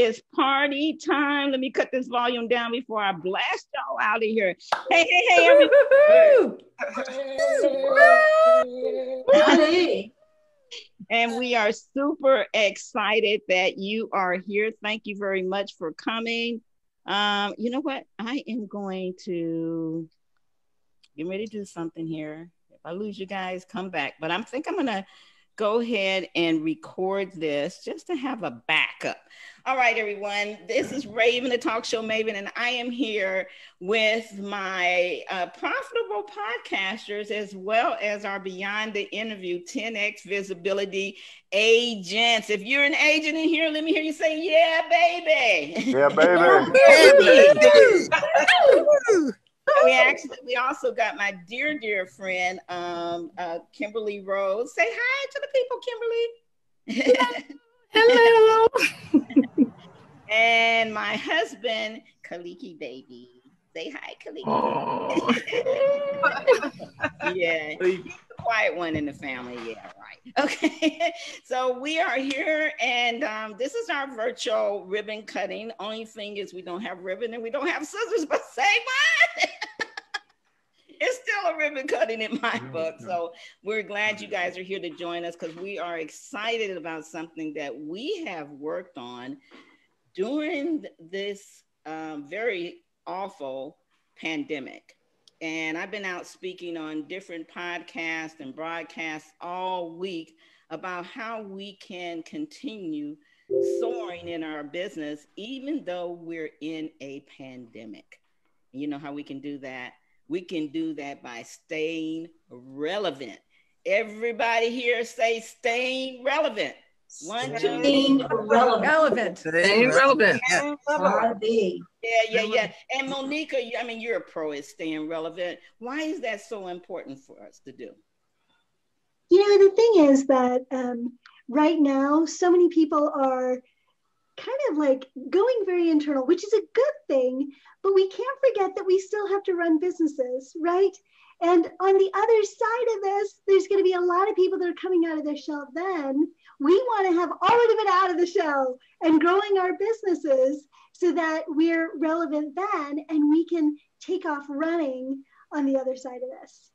is party time. Let me cut this volume down before I blast y'all out of here. Hey, everybody. And we are super excited that you are here. Thank you very much for coming. You know what? I am going to get ready to do something here. If I lose you guys, come back. But I think I'm going to go ahead and record this just to have a backup. All right, everyone. This is Raven, the talk show maven, and I am here with my profitable podcasters as well as our Beyond the Interview 10X Visibility agents. If you're an agent in here, let me hear you say, yeah, baby. Yeah, baby. We also got my dear friend, Kimberly Rose. Say hi to the people, Kimberly. Hello. And my husband, Kaliki baby. Say hi, Kaliki. Oh. Yeah, he's the quiet one in the family. Yeah, right. Okay, so we are here, and this is our virtual ribbon cutting. Only thing is we don't have ribbon and we don't have scissors, but say what? It's still a ribbon cutting in my book. So we're glad you guys are here to join us because we are excited about something that we have worked on during this very awful pandemic. And I've been out speaking on different podcasts and broadcasts all week about how we can continue soaring in our business, even though we're in a pandemic. You know how we can do that? We can do that by staying relevant. Everybody here say staying relevant. One, two, Staying relevant. Staying relevant. Yeah. And Monica, I mean, you're a pro at staying relevant. Why is that so important for us to do? You know, the thing is that right now, so many people are kind of like going very internal, which is a good thing, but we can't forget that we still have to run businesses, right? And on the other side of this, there's going to be a lot of people that are coming out of their shell then. We want to have already been out of the shell and growing our businesses so that we're relevant then and we can take off running on the other side of this.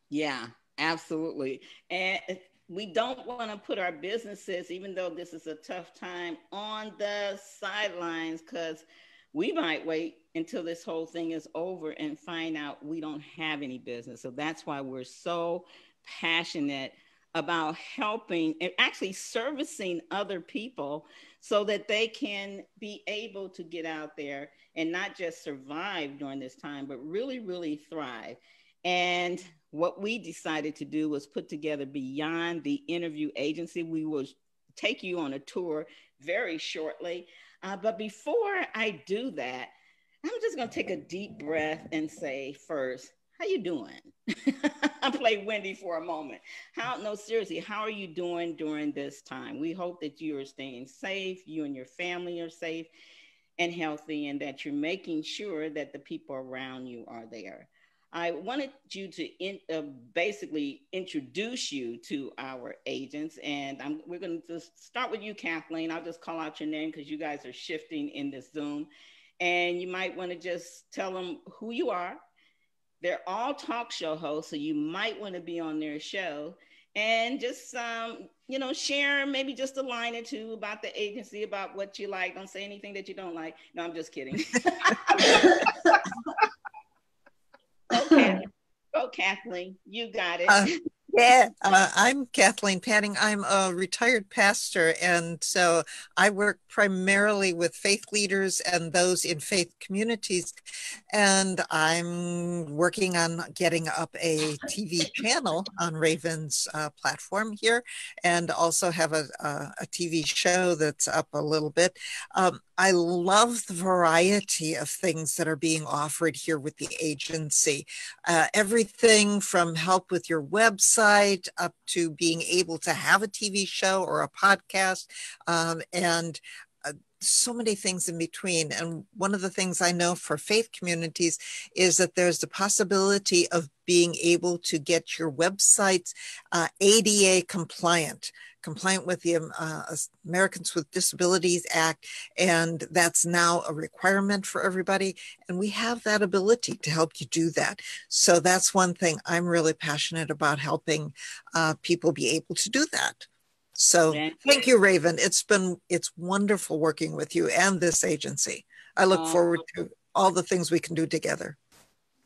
Yeah, absolutely. And we don't want to put our businesses, even though this is a tough time, on the sidelines because we might wait until this whole thing is over and find out we don't have any business. So that's why we're so passionate about helping and actually servicing other people so that they can be able to get out there and not just survive during this time, but really, really thrive. And what we decided to do was put together Beyond the Interview Agency. We will take you on a tour very shortly. But before I do that, I'm just going to take a deep breath and say first, how you doing? I play Wendy for a moment. No, seriously, how are you doing during this time? We hope that you are staying safe, you and your family are safe and healthy, and that you're making sure that the people around you are there. I wanted you to basically introduce you to our agents, and we're going to just start with you, Kathleen. I'll just call out your name because you guys are shifting in this Zoom, and you might want to just tell them who you are. They're all talk show hosts, so you might want to be on their show and just, share maybe just a line or two about the agency, about what you like. Don't say anything that you don't like. No, I'm just kidding. Okay. Go, Kathleen. You got it. I'm Kathleen Panning. I'm a retired pastor, and so I work primarily with faith leaders and those in faith communities. And I'm working on getting up a TV channel on Raven's platform here, and also have a TV show that's up a little bit. I love the variety of things that are being offered here with the agency. Everything from help with your website up to being able to have a TV show or a podcast. And so many things in between. And one of the things I know for faith communities is that there's the possibility of being able to get your websites ADA compliant with the Americans with Disabilities Act. And that's now a requirement for everybody. And we have that ability to help you do that. So that's one thing I'm really passionate about, helping people be able to do that. So thank you, Raven. It's wonderful working with you and this agency. I look forward to all the things we can do together.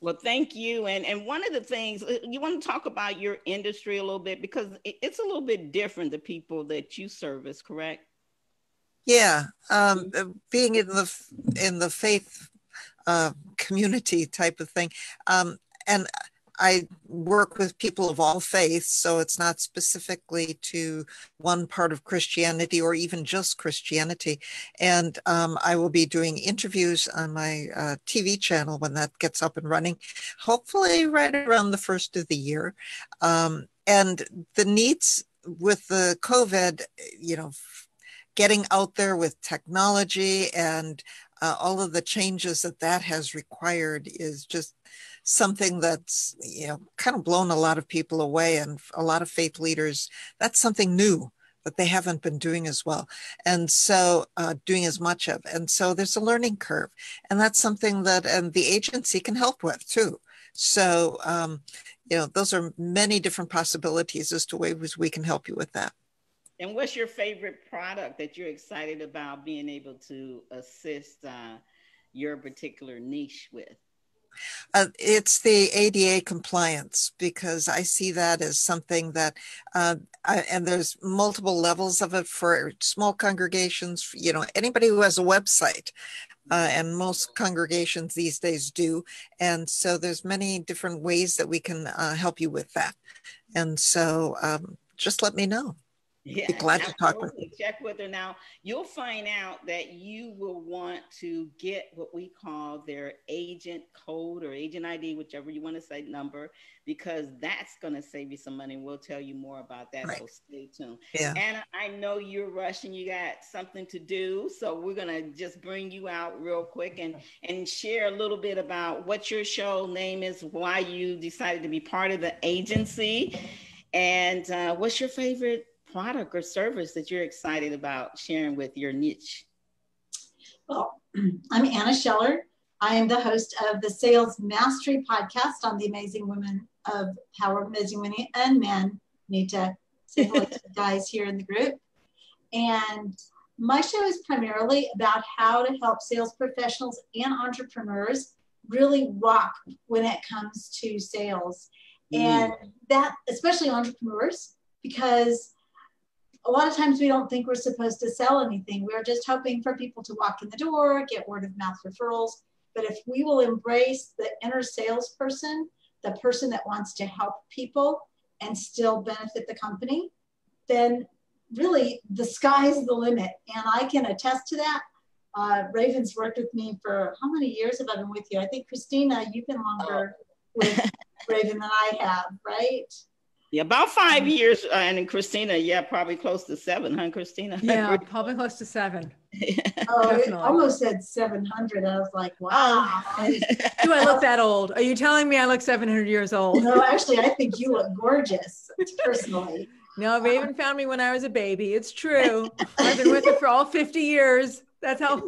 Well, thank you. And one of the things, you want to talk about your industry a little bit, because it's a little bit different, the people that you service, correct? Yeah, being in the faith community type of thing. And I work with people of all faiths, so it's not specifically to one part of Christianity or even just Christianity. And I will be doing interviews on my TV channel when that gets up and running, hopefully right around the first of the year. And the needs with the COVID, getting out there with technology and all of the changes that has required is just something that's, kind of blown a lot of people away, and a lot of faith leaders, that's something new that they haven't been doing as well. And so doing as much of, and so there's a learning curve, and that's something that the agency can help with too. So, those are many different possibilities as to ways we can help you with that. And what's your favorite product that you're excited about being able to assist your particular niche with? It's the ADA compliance, because I see that as something that, and there's multiple levels of it for small congregations, anybody who has a website, and most congregations these days do. And so there's many different ways that we can help you with that. And so just let me know. Yeah, be glad to talk with you. Check with her. Now, you'll find out that you will want to get what we call their agent code or agent ID, whichever you want to say, number, because that's going to save you some money. We'll tell you more about that. Right. So stay tuned. Yeah. Anna, I know you're rushing. You got something to do. So we're going to just bring you out real quick and share a little bit about what your show name is, why you decided to be part of the agency, and what's your favorite product or service that you're excited about sharing with your niche? Well, I'm Anna Scheller. I am the host of the Sales Mastery podcast on the Amazing Women of Power, Amazing Women and Men. Need to say hello to the guys here in the group. And my show is primarily about how to help sales professionals and entrepreneurs really rock when it comes to sales. And that, especially entrepreneurs, because a lot of times we don't think we're supposed to sell anything. We're just hoping for people to walk in the door, get word of mouth referrals. But if we will embrace the inner salesperson, the person that wants to help people and still benefit the company, then really the sky's the limit. And I can attest to that. Raven's worked with me for how many years have I been with you? I think, Christina, you've been longer with Raven than I have, right? Yeah, about 5 years. And then Christina, yeah, probably close to 7, huh, Christina? Yeah, probably close to 7. Oh, it almost said 700. I was like, wow. Do I look that old? Are you telling me I look 700 years old? No, actually, I think you look gorgeous, personally. No, Raven found me when I was a baby. It's true. I've been with her for all 50 years. That's how.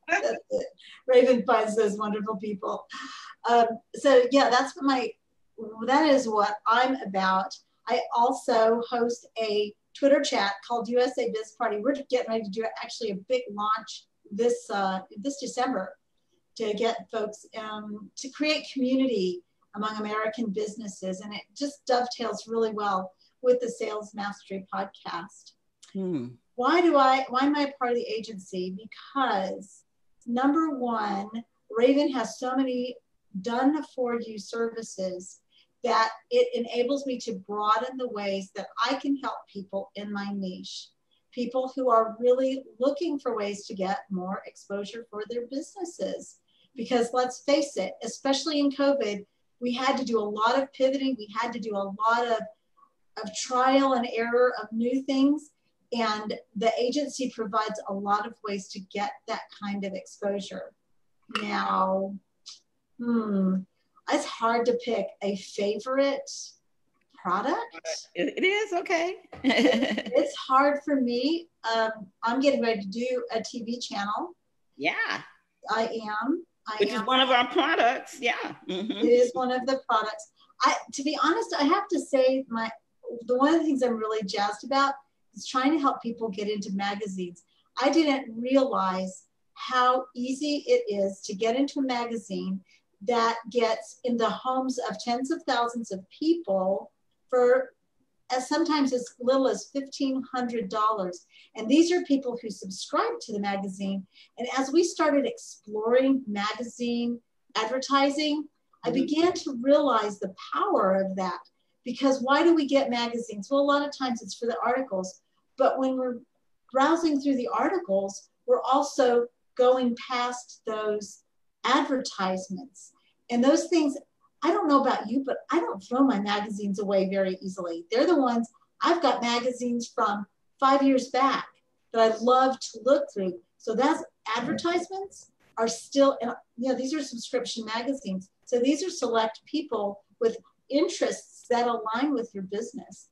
That's it. Raven finds those wonderful people. So yeah, that is what I'm about. I also host a Twitter chat called USA Biz Party. We're getting ready to do actually a big launch this December to get folks to create community among American businesses, and it just dovetails really well with the Sales Mastery podcast. Why am I part of the agency? Because number one, Raven has so many done for you services that it enables me to broaden the ways that I can help people in my niche, people who are really looking for ways to get more exposure for their businesses. Because let's face it, especially in COVID, we had to do a lot of pivoting. We had to do a lot of trial and error of new things. And the agency provides a lot of ways to get that kind of exposure. Now, it's hard to pick a favorite product. It is, okay. It's hard for me. I'm getting ready to do a TV channel. Yeah. I am. Which is one of our products. Yeah. Mm-hmm. It is one of the products. To be honest, I have to say one of the things I'm really jazzed about is trying to help people get into magazines. I didn't realize how easy it is to get into a magazine that gets in the homes of tens of thousands of people for sometimes as little as $1,500. And these are people who subscribe to the magazine. And as we started exploring magazine advertising, I began to realize the power of that. Because why do we get magazines? Well, a lot of times it's for the articles. But when we're browsing through the articles, we're also going past those advertisements. And those things, I don't know about you, but I don't throw my magazines away very easily. They're the ones, I've got magazines from 5 years back that I love to look through. So that's advertisements are still, these are subscription magazines. So these are select people with interests that align with your business.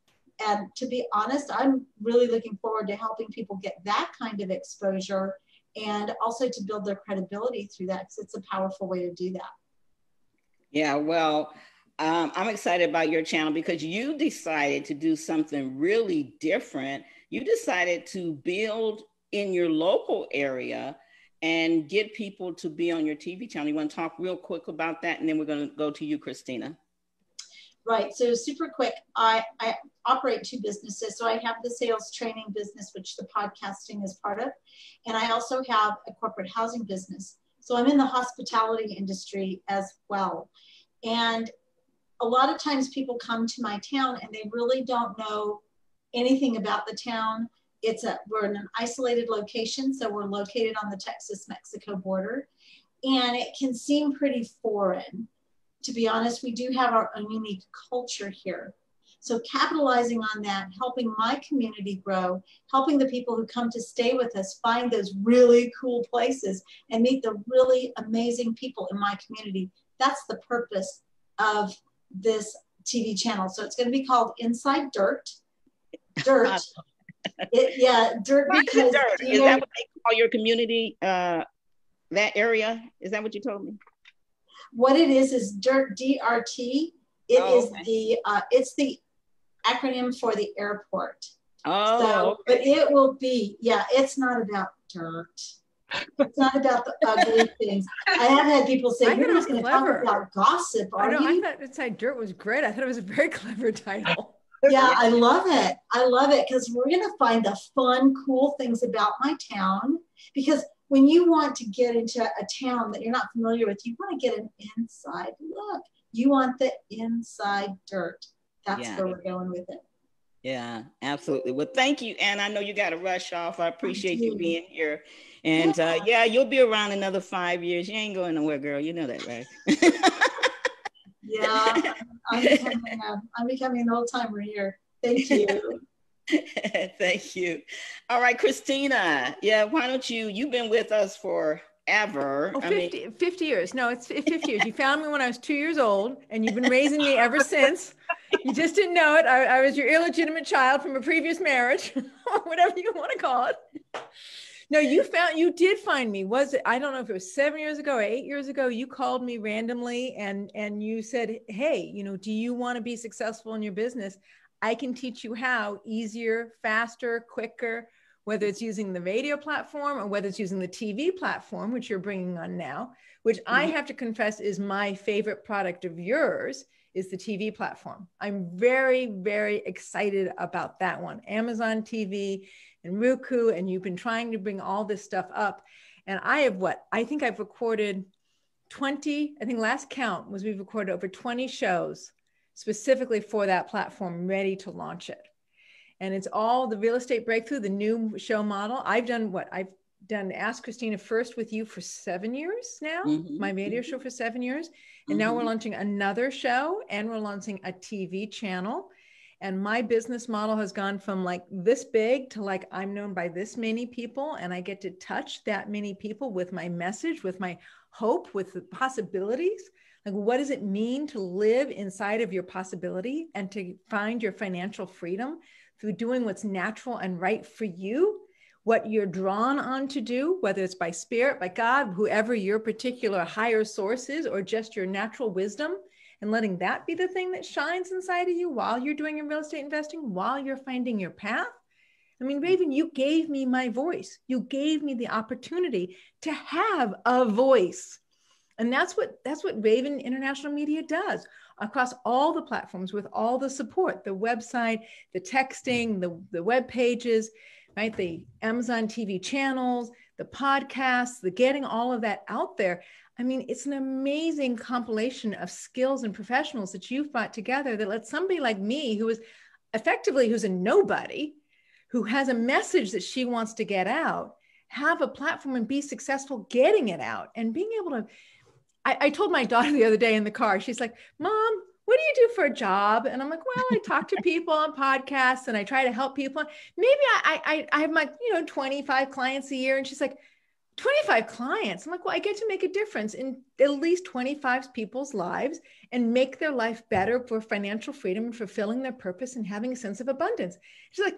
And to be honest, I'm really looking forward to helping people get that kind of exposure and also to build their credibility through that, because it's a powerful way to do that. Yeah, well, I'm excited about your channel because you decided to do something really different. You decided to build in your local area and get people to be on your TV channel. You want to talk real quick about that? And then we're going to go to you, Christina. Right, so super quick, I operate two businesses. So I have the sales training business, which the podcasting is part of. And I also have a corporate housing business. So I'm in the hospitality industry as well. And a lot of times people come to my town and they really don't know anything about the town. We're in an isolated location. So we're located on the Texas-Mexico border. And it can seem pretty foreign. To be honest, we do have our own unique culture here. So capitalizing on that, helping my community grow, helping the people who come to stay with us find those really cool places and meet the really amazing people in my community. That's the purpose of this TV channel. So it's going to be called Inside Dirt. Dirt. Dirt because dirt? Is that what they call your community, that area? Is that what you told me? What it is dirt, DRT. It's the acronym for the airport. Oh, so, okay. But it will be, it's not about dirt. It's not about the ugly things. I have had people say, you're just going to talk about gossip, are you? I thought Inside Dirt was great. I thought it was a very clever title. Yeah, I love it. I love it because we're going to find the fun, cool things about my town. Because when you want to get into a town that you're not familiar with, you want to get an inside look. You want the inside dirt. That's where we're going with it. Yeah, absolutely. Well, thank you. And I know you got to rush off. I appreciate you being here. And you'll be around another 5 years. You ain't going nowhere, girl. You know that, right? Yeah, I'm becoming an old timer here. Thank you. Thank you. All right, Christina. Yeah, why don't you've been with us forever. Oh, 50 years. No, it's 50 years. You found me when I was 2 years old and you've been raising me ever since. You just didn't know it. I was your illegitimate child from a previous marriage, or whatever you want to call it. No, you did find me. I don't know if it was 7 years ago or 8 years ago, you called me randomly and you said, hey, do you want to be successful in your business? I can teach you how easier, faster, quicker, whether it's using the radio platform or whether it's using the TV platform, which you're bringing on now, which I have to confess is my favorite product of yours, is the TV platform. I'm very, very excited about that one. Amazon TV and Roku, and you've been trying to bring all this stuff up. And I think I've recorded 20, I think last count was we've recorded over 20 shows specifically for that platform, ready to launch it. And it's all the Real Estate Breakthrough, the new show model. I've done Ask Christina First with you for 7 years now, my radio show for 7 years. And now we're launching another show and we're launching a TV channel. And my business model has gone from like this big to like, I'm known by this many people, and I get to touch that many people with my message, with my hope, with the possibilities. Like, what does it mean to live inside of your possibility and to find your financial freedom through doing what's natural and right for you, what you're drawn on to do, whether it's by spirit, by God, whoever your particular higher source is, or just your natural wisdom, and letting that be the thing that shines inside of you while you're doing your real estate investing, while you're finding your path. I mean, Raven, you gave me my voice. You gave me the opportunity to have a voice. And that's what Raven International Media does across all the platforms, with all the support, the website, the texting, the web pages, right? The Amazon TV channels, the podcasts, the getting all of that out there. I mean, it's an amazing compilation of skills and professionals that you've brought together that lets somebody like me, who's a nobody, who has a message that she wants to get out, have a platform and be successful getting it out and being able to. I told my daughter the other day in the car, she's like, Mom, what do you do for a job? And I'm like, well, I talk to people on podcasts and I try to help people. Maybe I have my, 25 clients a year. And she's like, 25 clients. I'm like, well, I get to make a difference in at least 25 people's lives and make their life better for financial freedom and fulfilling their purpose and having a sense of abundance. She's like,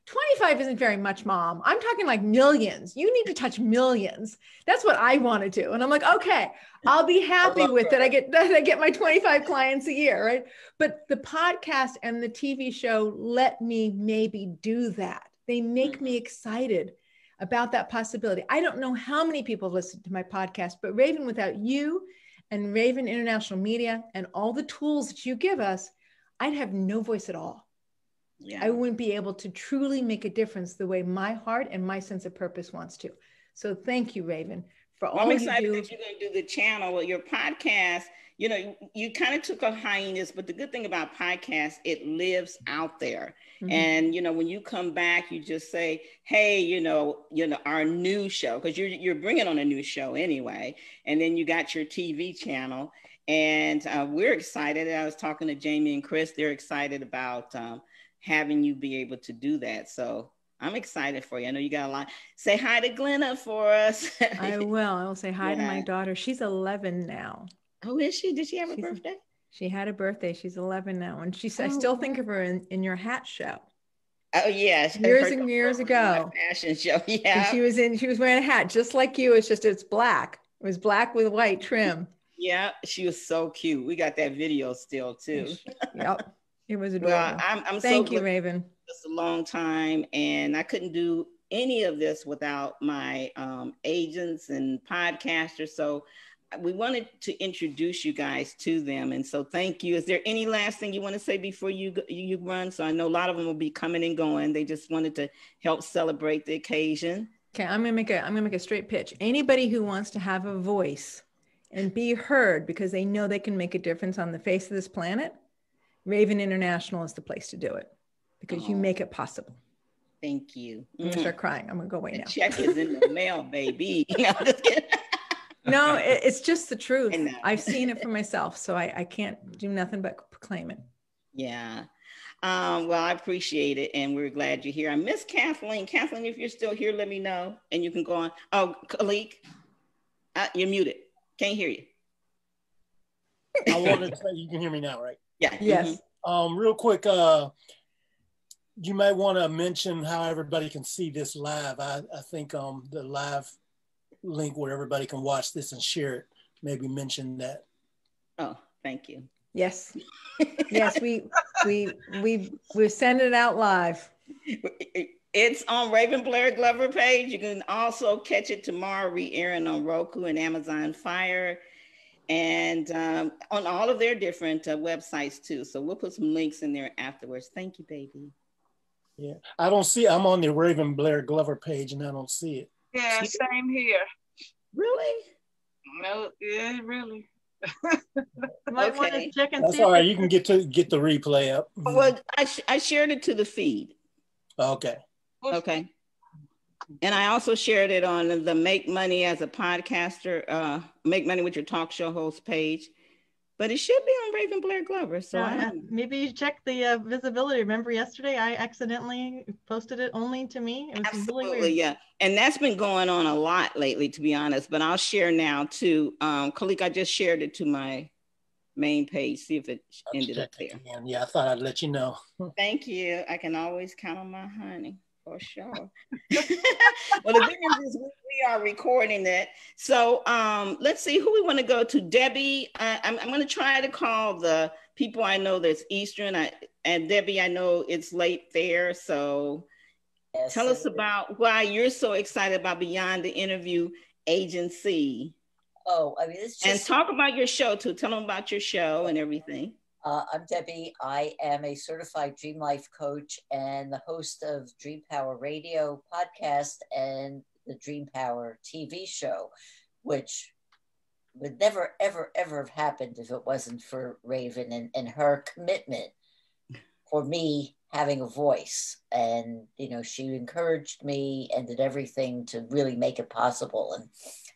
25 isn't very much, Mom. I'm talking like millions. You need to touch millions. That's what I want to do. And I'm like, okay, I'll be happy with that. I get my 25 clients a year, right? But the podcast and the TV show let me maybe do that. They make me excited about that possibility. I don't know how many people have listened to my podcast, but Raven, without you and Raven International Media and all the tools that you give us, I'd have no voice at all. Yeah. I wouldn't be able to truly make a difference the way my heart and my sense of purpose wants to. So thank you, Raven, for all you do. I'm excited that you're going to do the channel, your podcast. You kind of took a hiatus, but the good thing about podcasts, it lives out there. Mm-hmm. And, when you come back, you just say, hey, our new show, because you're bringing on a new show anyway. And then you got your TV channel. And we're excited. I was talking to Jamie and Chris. They're excited about having you be able to do that. So I'm excited for you. I know you got a lot. Say hi to Glenna for us. I will say hi to my daughter. She's 11 now. Oh, is she? Did she have a birthday? She had a birthday. She's 11 now. And I still think of her in your hat show. Oh, yeah. Years and years ago. Fashion show. Yeah. And she was wearing a hat just like you. It's black. It was black with white trim. Yeah. She was so cute. We got that video still too. Yep. It was adorable. Well, I'm Thank so you, Raven. It's a long time, and I couldn't do any of this without my agents and podcasters. So we wanted to introduce you guys to them, and so thank you. Is there any last thing you want to say before you run? So I know a lot of them will be coming and going. They just wanted to help celebrate the occasion. Okay, I'm gonna make a straight pitch. Anybody who wants to have a voice and be heard because they know they can make a difference on the face of this planet, Raven International is the place to do it because you make it possible. Thank you. I'm gonna start crying. I'm gonna go away now. Check is in the mail, baby. Just kidding. No, it's just the truth. I've seen it for myself, so I can't do nothing but proclaim it. Yeah. Well, I appreciate it, and we're glad you're here. I miss Kathleen. Kathleen, if you're still here, let me know, and you can go on. Oh, Khalik, you're muted. Can't hear you. I wanted to say, you can hear me now, right? Yeah. Yes. Real quick, you might want to mention how everybody can see this live. I think the live link where everybody can watch this and share it, maybe mention that. Oh, thank you. Yes. Yes, we're sending it out live. It's on Raven Blair Glover page. You can also catch it tomorrow, re-airing on Roku and Amazon Fire, and on all of their different websites too. So we'll put some links in there afterwards. Thank you, baby. Yeah, I don't see, I'm on the Raven Blair Glover page and I don't see it. Yeah, same here. Really? No, yeah, really. Might want to check and That's see. all right. You can get the replay up. Well, I shared it to the feed. Okay. Okay. And I also shared it on the Make Money as a Podcaster, Make Money with Your Talk Show Host page. but it should be on Raven Blair Glover. So I don't know. Maybe you check the visibility. Remember yesterday I accidentally posted it only to me. It was Absolutely, really weird. yeah. And that's been going on a lot lately, to be honest. But I'll share now too. Khalik, I just shared it to my main page. See if it ended up there. Yeah, I thought I'd let you know. Thank you. I can always count on my honey. For sure. Well, the good news is we are recording it. So let's see who we want to go to. Debbie, I'm going to try to call the people I know that's Eastern. And Debbie, I know it's late there. So yes, tell us about why you're so excited about Beyond the Interview Agency. Oh, I mean, it's just... And talk about your show too. Tell them about your show and everything. I'm Debbie. I am a certified Dream Life coach and the host of Dream Power Radio podcast and the Dream Power TV show, which would never, ever, ever have happened if it wasn't for Raven and her commitment for me having a voice. And, you know, she encouraged me and did everything to really make it possible. And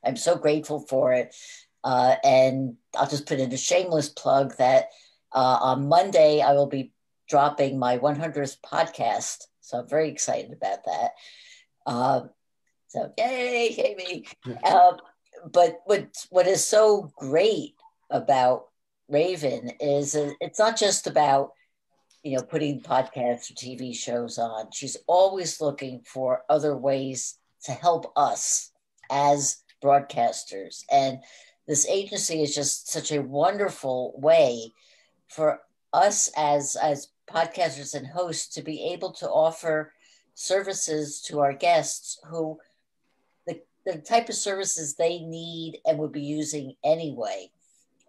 I'm so grateful for it. And I'll just put in a shameless plug that on Monday, I will be dropping my 100th podcast. So I'm very excited about that. So yay me. But what is so great about Raven is it's not just about, you know, putting podcasts or TV shows on. She's always looking for other ways to help us as broadcasters. And this agency is just such a wonderful way for us as podcasters and hosts to be able to offer services to our guests who the type of services they need and would be using anyway.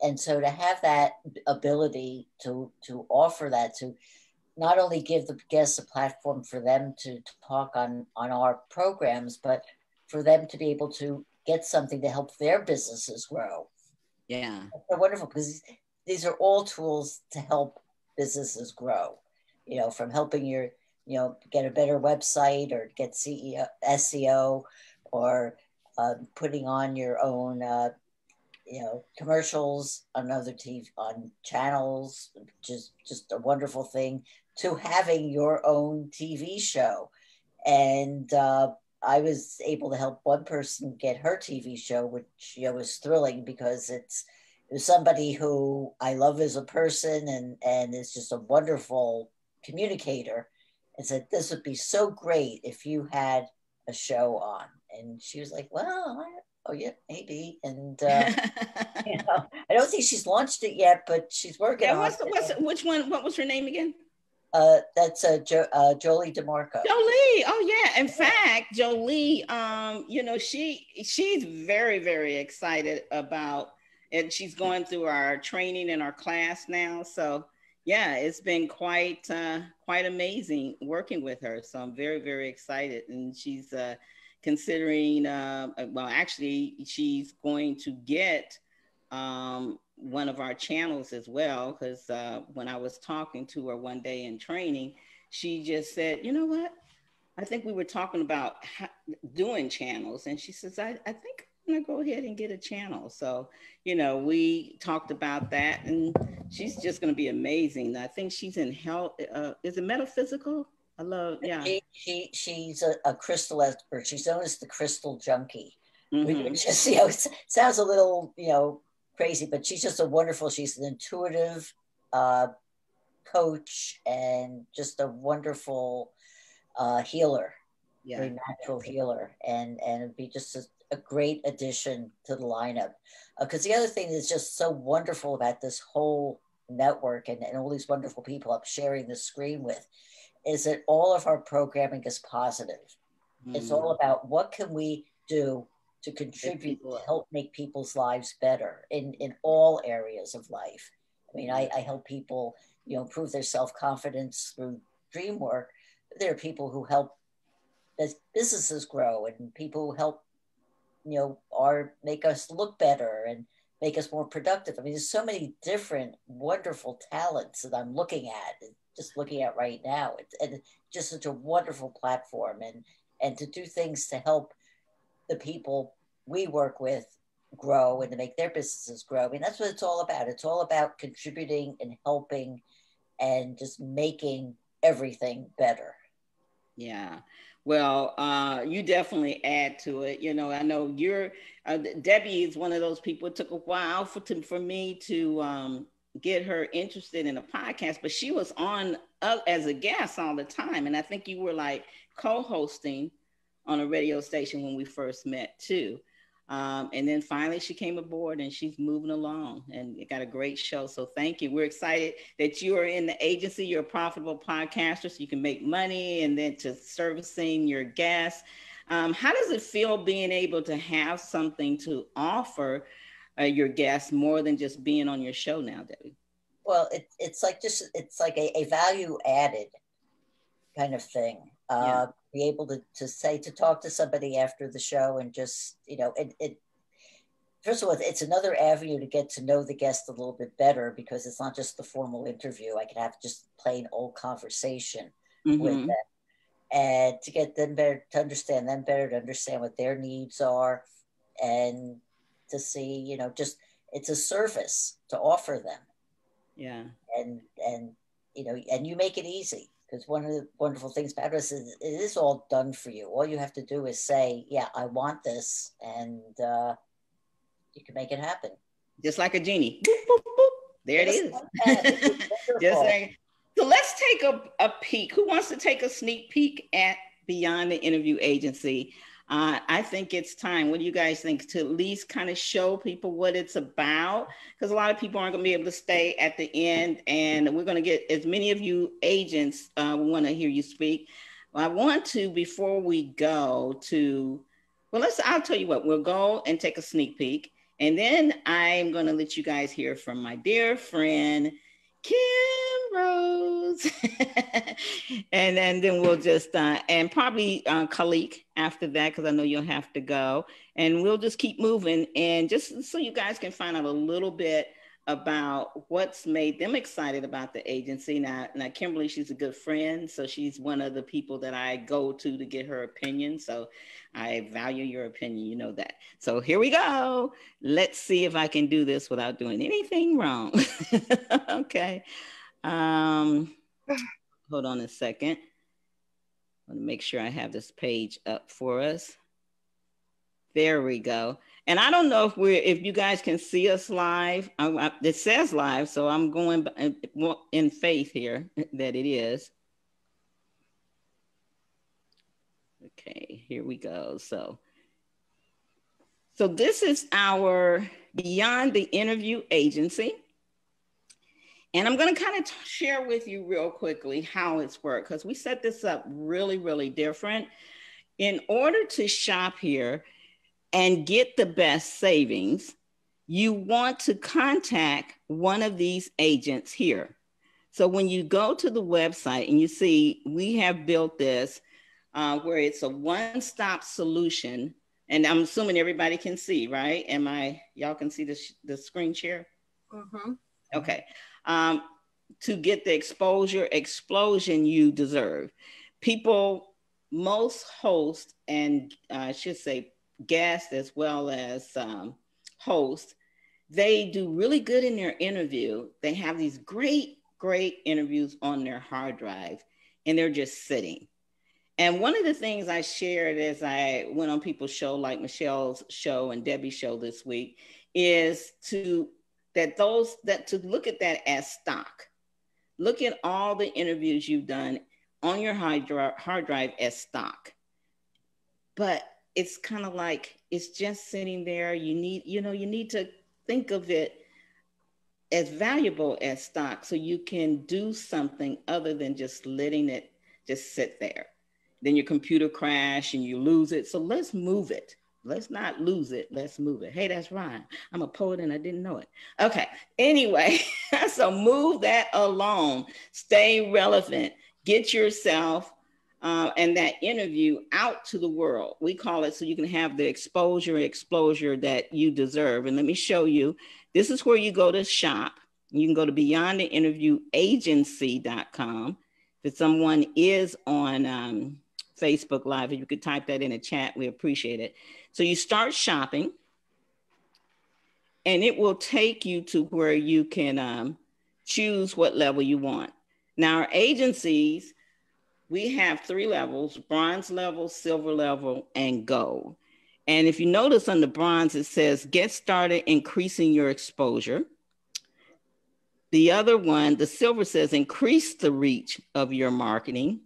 And so to have that ability to offer that, to not only give the guests a platform for them to talk on our programs, but for them to be able to get something to help their businesses grow. Yeah. They're wonderful because these are all tools to help businesses grow, you know, from helping your, you know, get a better website or get SEO or putting on your own, you know, commercials on other TV, on channels, just a wonderful thing, to having your own TV show. And I was able to help one person get her TV show, which, you know, was thrilling because it was somebody who I love as a person and is just a wonderful communicator, and said, this would be so great if you had a show on. And she was like, well, oh yeah, maybe. And you know, I don't think she's launched it yet, but she's working on it. Which one? What was her name again? That's Jolie DeMarco. Jolie, oh yeah. In fact, Jolie, you know, she's very, very excited about it. She's going through our training in our class now. So yeah, it's been quite amazing working with her. So I'm very, very excited. And she's considering, well, actually, she's going to get one of our channels as well, because when I was talking to her one day in training, she just said, you know what, I think we were talking about doing channels, and she says, I think I'm gonna go ahead and get a channel. So, you know, we talked about that, and she's just gonna be amazing. I think she's in health, is it metaphysical? I love, yeah. She's a crystal expert. She's known as the crystal junkie. Mm-hmm. Which just, you know, it sounds a little, you know, crazy, but she's just she's an intuitive coach and just a wonderful healer, very natural healer, and it'd be just a great addition to the lineup. Because the other thing that's just so wonderful about this whole network and all these wonderful people I'm sharing the screen with is that all of our programming is positive. It's all about what can we do to contribute to help make people's lives better in all areas of life. I mean, I help people, you know, improve their self-confidence through dream work. There are people who help as businesses grow, and people who help, you know, make us look better and make us more productive. I mean, there's so many different wonderful talents that I'm looking at right now. And just such a wonderful platform, and to do things to help the people we work with grow and to make their businesses grow. I mean, that's what it's all about. It's all about contributing and helping and just making everything better. Yeah. Well, you definitely add to it. You know, I know you're, Debbie is one of those people. It took a while for me to get her interested in a podcast, but she was on as a guest all the time. And I think you were like co-hosting on a radio station when we first met too. And then finally she came aboard and she's moving along and got a great show. So thank you. We're excited that you are in the agency. You're a profitable podcaster, so you can make money, and then to servicing your guests. How does it feel being able to have something to offer your guests more than just being on your show now, Debbie? Well, it's like a value added kind of thing. Yeah. Be able to talk to somebody after the show and just, you know, it first of all, it's another avenue to get to know the guest a little bit better, because it's not just the formal interview. I can have just plain old conversation with them, and to get them better, to understand them better, to understand what their needs are, and to see, you know, just it's a service to offer them. Yeah. And you know, and you make it easy. Because one of the wonderful things about us is it is all done for you. All you have to do is say, yeah, I want this, and you can make it happen. Just like a genie. Boop, boop, boop. There it is. Just saying. So let's take a peek. Who wants to take a sneak peek at Beyond the Interview Agency? I think it's time. What do you guys think? To at least kind of show people what it's about, because a lot of people aren't going to be able to stay at the end, and we're going to get as many of you agents. We want to hear you speak. Well, I want to, before we go to, well, I'll tell you what, we'll go and take a sneak peek, and then I'm going to let you guys hear from my dear friend, Kim Rose. and then we'll just and probably Khalik after that, because I know you'll have to go, and we'll just keep moving, and just so you guys can find out a little bit about what's made them excited about the agency. Now Kimberly, she's a good friend, so she's one of the people that I go to get her opinion, so I value your opinion, you know that. So here we go. Let's see if I can do this without doing anything wrong. Okay. Hold on a second. I want to make sure I have this page up for us. There we go. And I don't know if you guys can see us live. It says live, so I'm going in faith here that it is. Okay, here we go. So this is our Beyond the Interview Agency. And I'm going to kind of share with you real quickly how it's worked, because we set this up really, really different. In order to shop here and get the best savings, you want to contact one of these agents here. So when you go to the website and you see we have built this where it's a one-stop solution, and I'm assuming everybody can see, right? Y'all can see the screen share? Mm-hmm. Okay. To get the exposure explosion you deserve. Most hosts, and I should say guests as well as hosts, they do really good in their interview. They have these great interviews on their hard drive, and they're just sitting. And one of the things I shared as I went on people's show, like Michelle's show and Debbie's show this week, is to look at that as stock. Look at all the interviews you've done on your hard drive as stock. But it's kind of like, it's just sitting there. You need to think of it as valuable as stock, so you can do something other than just letting it just sit there. Then your computer crash and you lose it. So let's move it. Let's not lose it. Let's move it. Hey, that's Ryan. I'm a poet and I didn't know it. Okay. Anyway, so move that along. Stay relevant. Get yourself and that interview out to the world. We call it so you can have the exposure that you deserve. And let me show you. This is where you go to shop. You can go to beyondtheinterviewagency.com. If someone is on Facebook Live, if you could type that in the chat, we appreciate it. So you start shopping, and it will take you to where you can choose what level you want. Now, our agencies, we have 3 levels: bronze level, silver level, and gold. And if you notice on the bronze, it says, get started increasing your exposure. The other one, the silver, says, increase the reach of your marketing.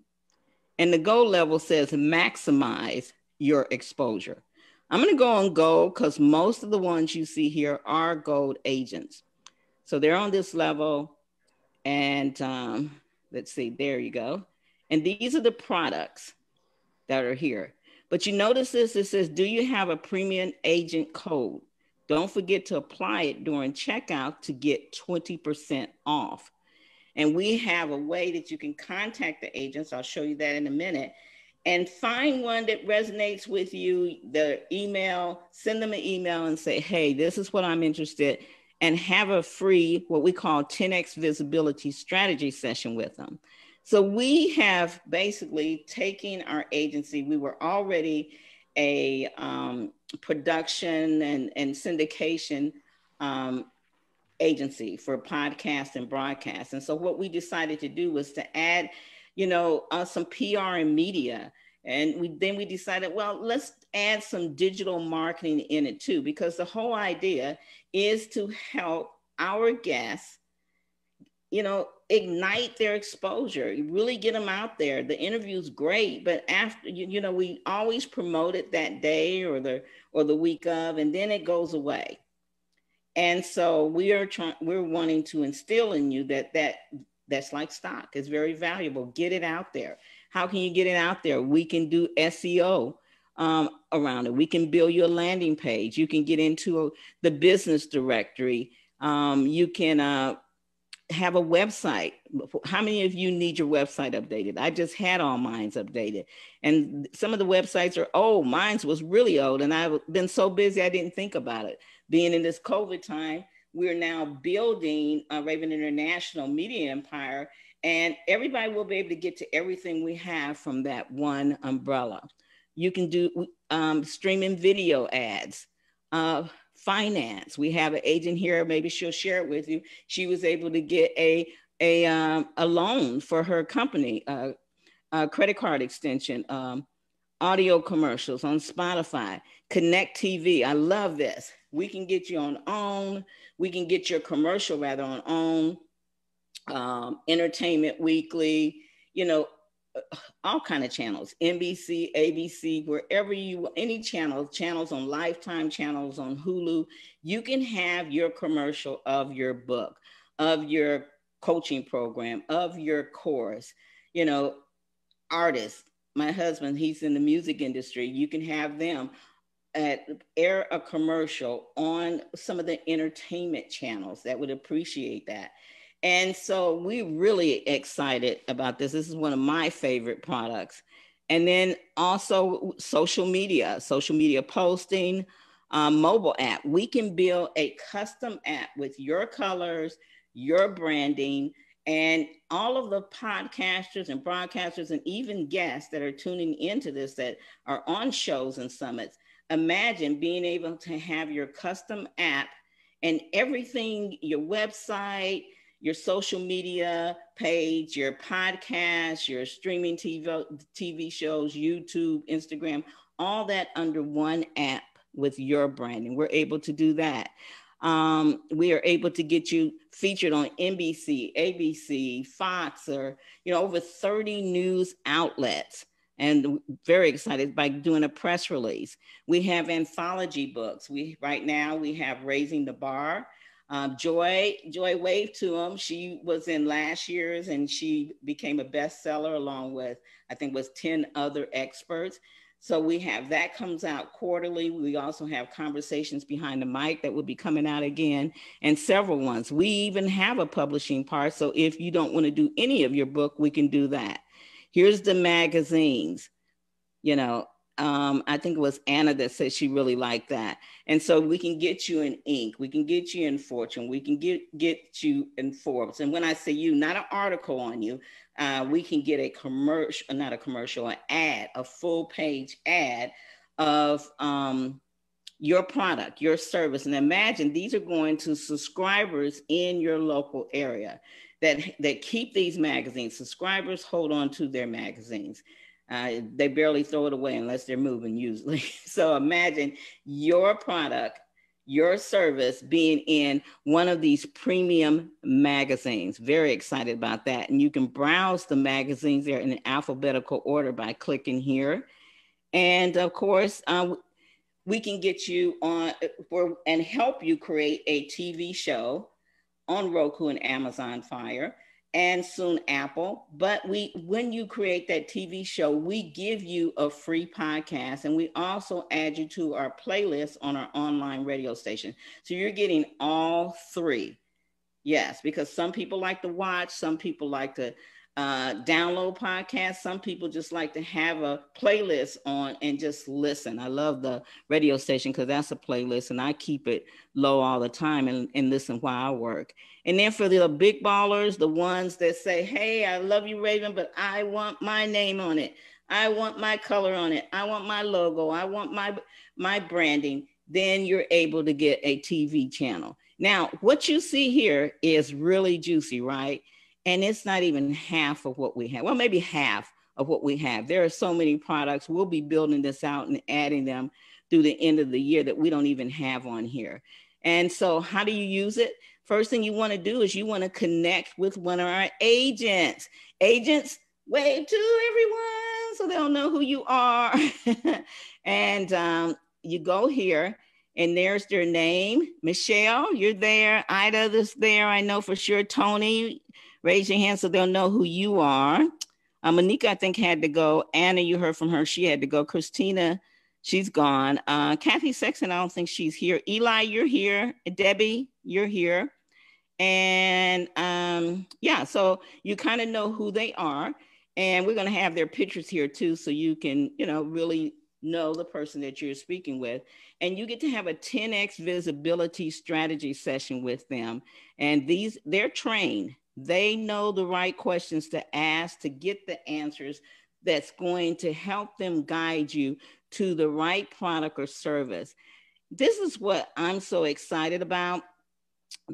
And the gold level says, maximize your exposure. I'm going to go on gold because most of the ones you see here are gold agents. So they're on this level. And let's see, there you go. And these are the products that are here. But you notice this, it says, do you have a premium agent code? Don't forget to apply it during checkout to get 20% off. And we have a way that you can contact the agents. I'll show you that in a minute. And find one that resonates with you, the email, send them an email and say, hey, this is what I'm interested in, and have a free, what we call 10X visibility strategy session with them. So we have basically taken our agency. We were already a production and syndication agency for podcast and broadcast. And so what we decided to do was to add, some PR and media. And then we decided, well, let's add some digital marketing in it too, because the whole idea is to help our guests, ignite their exposure, really get them out there. The interview's great, but after, we always promote it that day or the week of, and then it goes away. And so we're wanting to instill in you that's like stock. It's very valuable. Get it out there. How can you get it out there? We can do SEO around it. We can build you a landing page. You can get into the business directory. You can have a website. How many of you need your website updated? I just had all mine's updated. And some of the websites are old. Mine's was really old. And I've been so busy, I didn't think about it. Being in this COVID time, we're now building a Raven International media empire, and everybody will be able to get to everything we have from that one umbrella. You can do streaming video ads, finance. We have an agent here, maybe she'll share it with you. She was able to get a loan for her company, a credit card extension, audio commercials on Spotify, Connect TV. I love this. We can get you on OWN. We can get your commercial rather on OWN, Entertainment Weekly, all kind of channels, NBC, ABC, wherever any channels on Lifetime, channels on Hulu. You can have your commercial of your book, of your coaching program, of your course, artists. My husband, he's in the music industry. You can have them air a commercial on some of the entertainment channels that would appreciate that. And so we're really excited about this. This is one of my favorite products. And then also social media posting, mobile app. We can build a custom app with your colors, your branding, and all of the podcasters and broadcasters and even guests that are tuning into this that are on shows and summits. Imagine being able to have your custom app and everything, your website, your social media page, your podcast, your streaming TV shows, YouTube, Instagram, all that under one app with your branding. We're able to do that. We are able to get you featured on NBC, ABC, Fox, or over 30 news outlets. And very excited by doing a press release. We have anthology books. Right now we have Raising the Bar. Joy waved to them. She was in last year's and she became a bestseller along with, I think, 10 other experts. So we have that comes out quarterly. We also have Conversations Behind the Mic that will be coming out again, and several ones. We even have a publishing part. So if you don't want to do any of your book, we can do that. Here's the magazines. I think it was Anna that said she really liked that. And so we can get you in Inc. We can get you in Fortune. We can get you in Forbes. And when I say you, not an article on you, we can get a commercial, not a commercial, an ad, a full page ad of your product, your service. And imagine these are going to subscribers in your local area that keep these magazines. Subscribers hold on to their magazines. They barely throw it away unless they're moving usually. So imagine your product, your service being in one of these premium magazines. Very excited about that. And you can browse the magazines there in alphabetical order by clicking here. And of course, we can get you on and help you create a TV show on Roku and Amazon Fire, and soon Apple. But when you create that TV show, we give you a free podcast, and we also add you to our playlist on our online radio station. So you're getting all three. Yes, because some people like to watch, some people like to download podcasts, some people just like to have a playlist on and just listen. I love the radio station because that's a playlist, and I keep it low all the time and listen while I work. And then for the big ballers, the ones that say, hey, I love you, Raven, but I want my name on it, I want my color on it, I want my logo, I want my branding, then you're able to get a TV channel. Now, what you see here is really juicy, right? And it's not even half of what we have. Well, maybe half of what we have. There are so many products. We'll be building this out and adding them through the end of the year that we don't even have on here. And so how do you use it? First thing you want to do is you want to connect with one of our agents. Agents, wave to everyone so they'll know who you are. And you go here, and there's their name. Michelle, you're there. Ida is there. I know for sure. Tony, raise your hand so they'll know who you are. Monica, I think, had to go. Anna, you heard from her. She had to go. Christina, she's gone. Kathy Sexton, I don't think she's here. Eli, you're here. Debbie, you're here. And yeah, so you kind of know who they are. And we're going to have their pictures here too, so you can, really know the person that you're speaking with. And you get to have a 10x visibility strategy session with them. And they're trained. They know the right questions to ask to get the answers that's going to help them guide you to the right product or service. This is what I'm so excited about,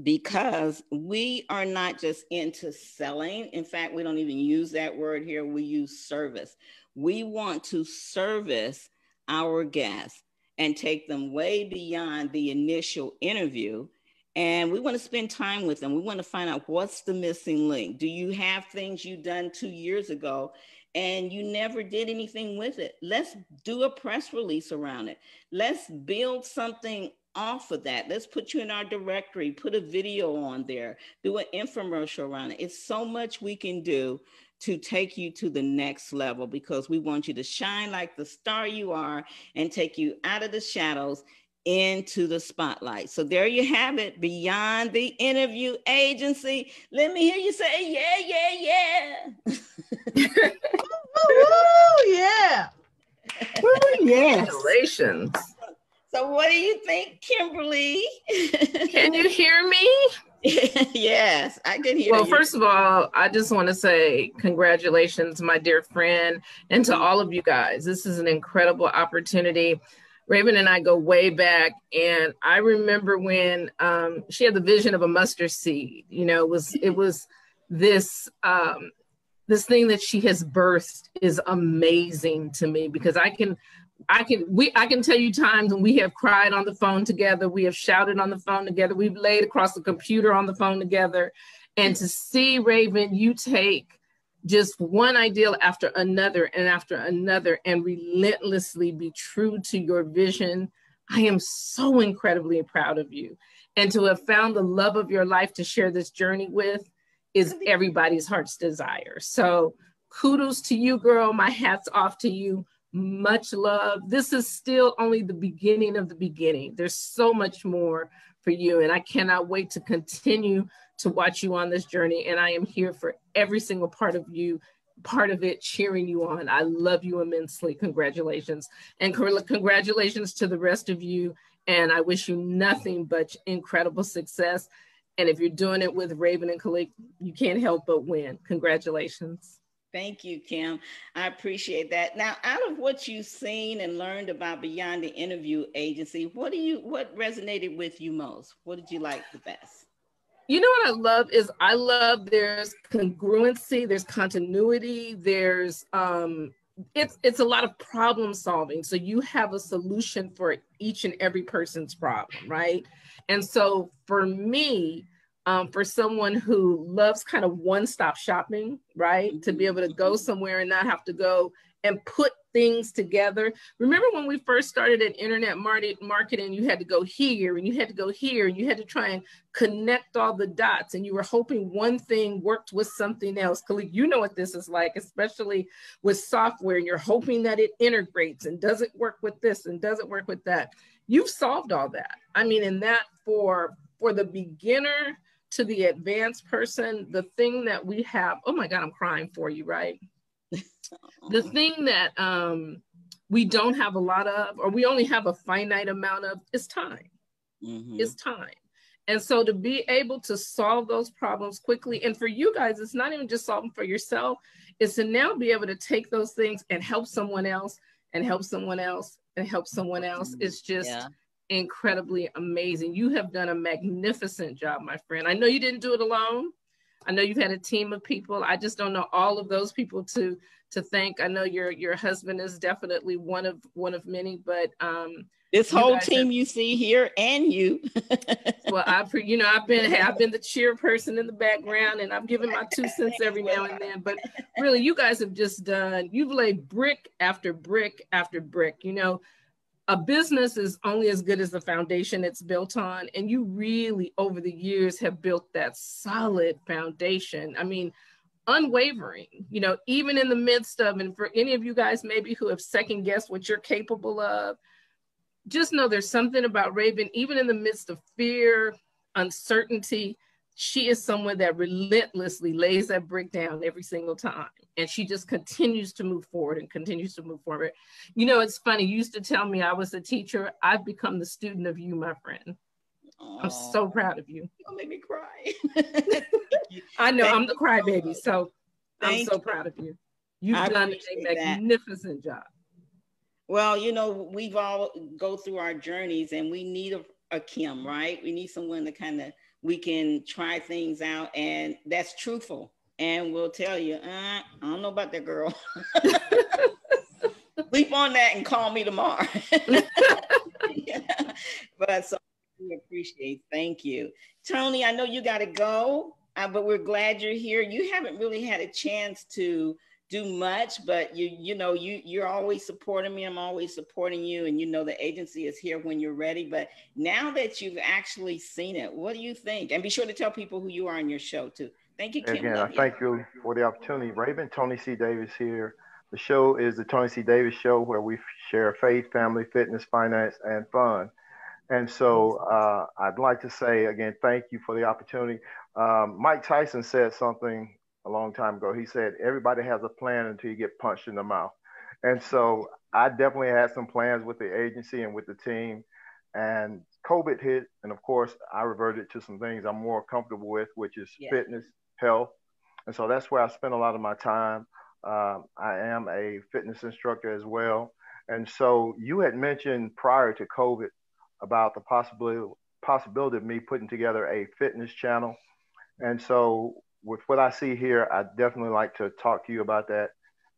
because we are not just into selling. In fact, we don't even use that word here. We use service. We want to service our guests and take them way beyond the initial interview. And we want to spend time with them. We want to find out what's the missing link. Do you have things you done 2 years ago and you never did anything with it? Let's do a press release around it. Let's build something off of that. Let's put you in our directory, put a video on there, do an infomercial around it. It's so much we can do to take you to the next level, because we want you to shine like the star you are and take you out of the shadows into the spotlight. So there you have it, Beyond the Interview Agency. Let me hear you say, yeah, yeah, yeah. Woo, yeah. Woo, yes. Congratulations. So what do you think, Kimberly? Can you hear me? Yes, I can hear you. Well, first of all, I just want to say congratulations, my dear friend, and to all of you guys. This is an incredible opportunity. Raven and I go way back, and I remember when she had the vision of a mustard seed. It was this this thing that she has birthed is amazing to me, because I can tell you times when we have cried on the phone together, we have shouted on the phone together, we've laid across the computer on the phone together, and to see, Raven, you take just one idea after another and relentlessly be true to your vision. I am so incredibly proud of you. And to have found the love of your life to share this journey with is everybody's heart's desire. So kudos to you, girl. My hat's off to you. Much love. This is still only the beginning of the beginning. There's so much more for you, and I cannot wait to continue to watch you on this journey. And I am here for every single part of it, cheering you on. I love you immensely. Congratulations. And congratulations to the rest of you. And I wish you nothing but incredible success. And if you're doing it with Raven and Khalik, you can't help but win. Congratulations. Thank you, Kim. I appreciate that. Now, out of what you've seen and learned about Beyond the Interview Agency, what resonated with you most? What did you like the best? You know what I love is there's congruency, there's continuity, there's it's a lot of problem solving. So you have a solution for each and every person's problem, right? And so for me, for someone who loves kind of one-stop shopping, right? To be able to go somewhere and not have to go and put things together. Remember when we first started in internet marketing, you had to go here and you had to go here and you had to try and connect all the dots and you were hoping one thing worked with something else. Khalid, you know what this is like, especially with software, and you're hoping that it integrates and doesn't work with this and doesn't work with that. You've solved all that. I mean, and that for the beginner to the advanced person, the thing that we have, oh my God, I'm crying for you, right? The thing that we don't have a lot of, or we only have a finite amount of, is time. It's time. And so to be able to solve those problems quickly, and for you guys, it's not even just solving for yourself, it's to now be able to take those things and help someone else and help someone else and help someone else. It's just incredibly amazing. You have done a magnificent job, my friend. I know you didn't do it alone. I know you've had a team of people. I just don't know all of those people to thank. I know your husband is definitely one of many, but this whole team you see here and you. Well, I've been the cheerperson in the background, and I'm giving my 2 cents every now and then. But really, you guys have you've laid brick after brick after brick. You know, a business is only as good as the foundation it's built on. And you really, over the years, have built that solid foundation. I mean, unwavering, you know, even in the midst of, and for any of you guys maybe who have second guessed what you're capable of, just know there's something about Ribon, even in the midst of fear, uncertainty, she is someone that relentlessly lays that brick down every single time. And she just continues to move forward and continues to move forward. You know, it's funny. You used to tell me I was a teacher. I've become the student of you, my friend. Aww. I'm so proud of you. You'll make me cry. I know, I'm the crybaby. So I'm so proud of you. You've done a magnificent job. Well, you know, we've all go through our journeys and we need a Kim, right? We need someone to we can try things out, and that's truthful. And we'll tell you, I don't know about that girl. Leap on that and call me tomorrow. But so we appreciate, thank you. Tony, I know you got to go, but we're glad you're here. You haven't really had a chance to do much, but you're always supporting me. I'm always supporting you, and you know the agency is here when you're ready. But now that you've actually seen it, what do you think? And be sure to tell people who you are on your show too. Thank you, Kim. Again, thank you for the opportunity. Ribon, Tony C. Davis here. The show is the Tony C. Davis Show, where we share faith, family, fitness, finance, and fun. And so I'd like to say again, thank you for the opportunity. Mike Tyson said something a long time ago. He said, everybody has a plan until you get punched in the mouth. And so I definitely had some plans with the agency and with the team, and COVID hit. And of course I reverted to some things I'm more comfortable with, which is fitness, health. And so that's where I spend a lot of my time. I am a fitness instructor as well. And so you had mentioned prior to COVID about the possibility of me putting together a fitness channel. And so with what I see here, I'd definitely like to talk to you about that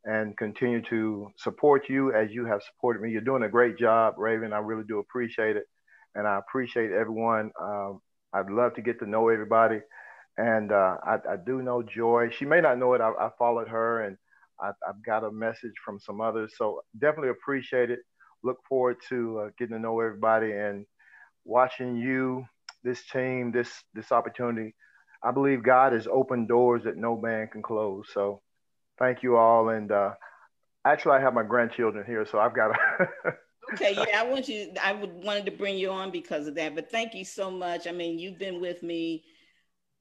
and continue to support you as you have supported me. You're doing a great job, Ribon. I really do appreciate it. And I appreciate everyone. I'd love to get to know everybody. And I do know Joy. She may not know it. I followed her, and I've got a message from some others. So definitely appreciate it. Look forward to getting to know everybody and watching you, this team, this opportunity. I believe God has opened doors that no man can close. So thank you all. And actually, I have my grandchildren here, so I've got to. Okay, yeah, I wanted to bring you on because of that. But thank you so much. I mean, you've been with me,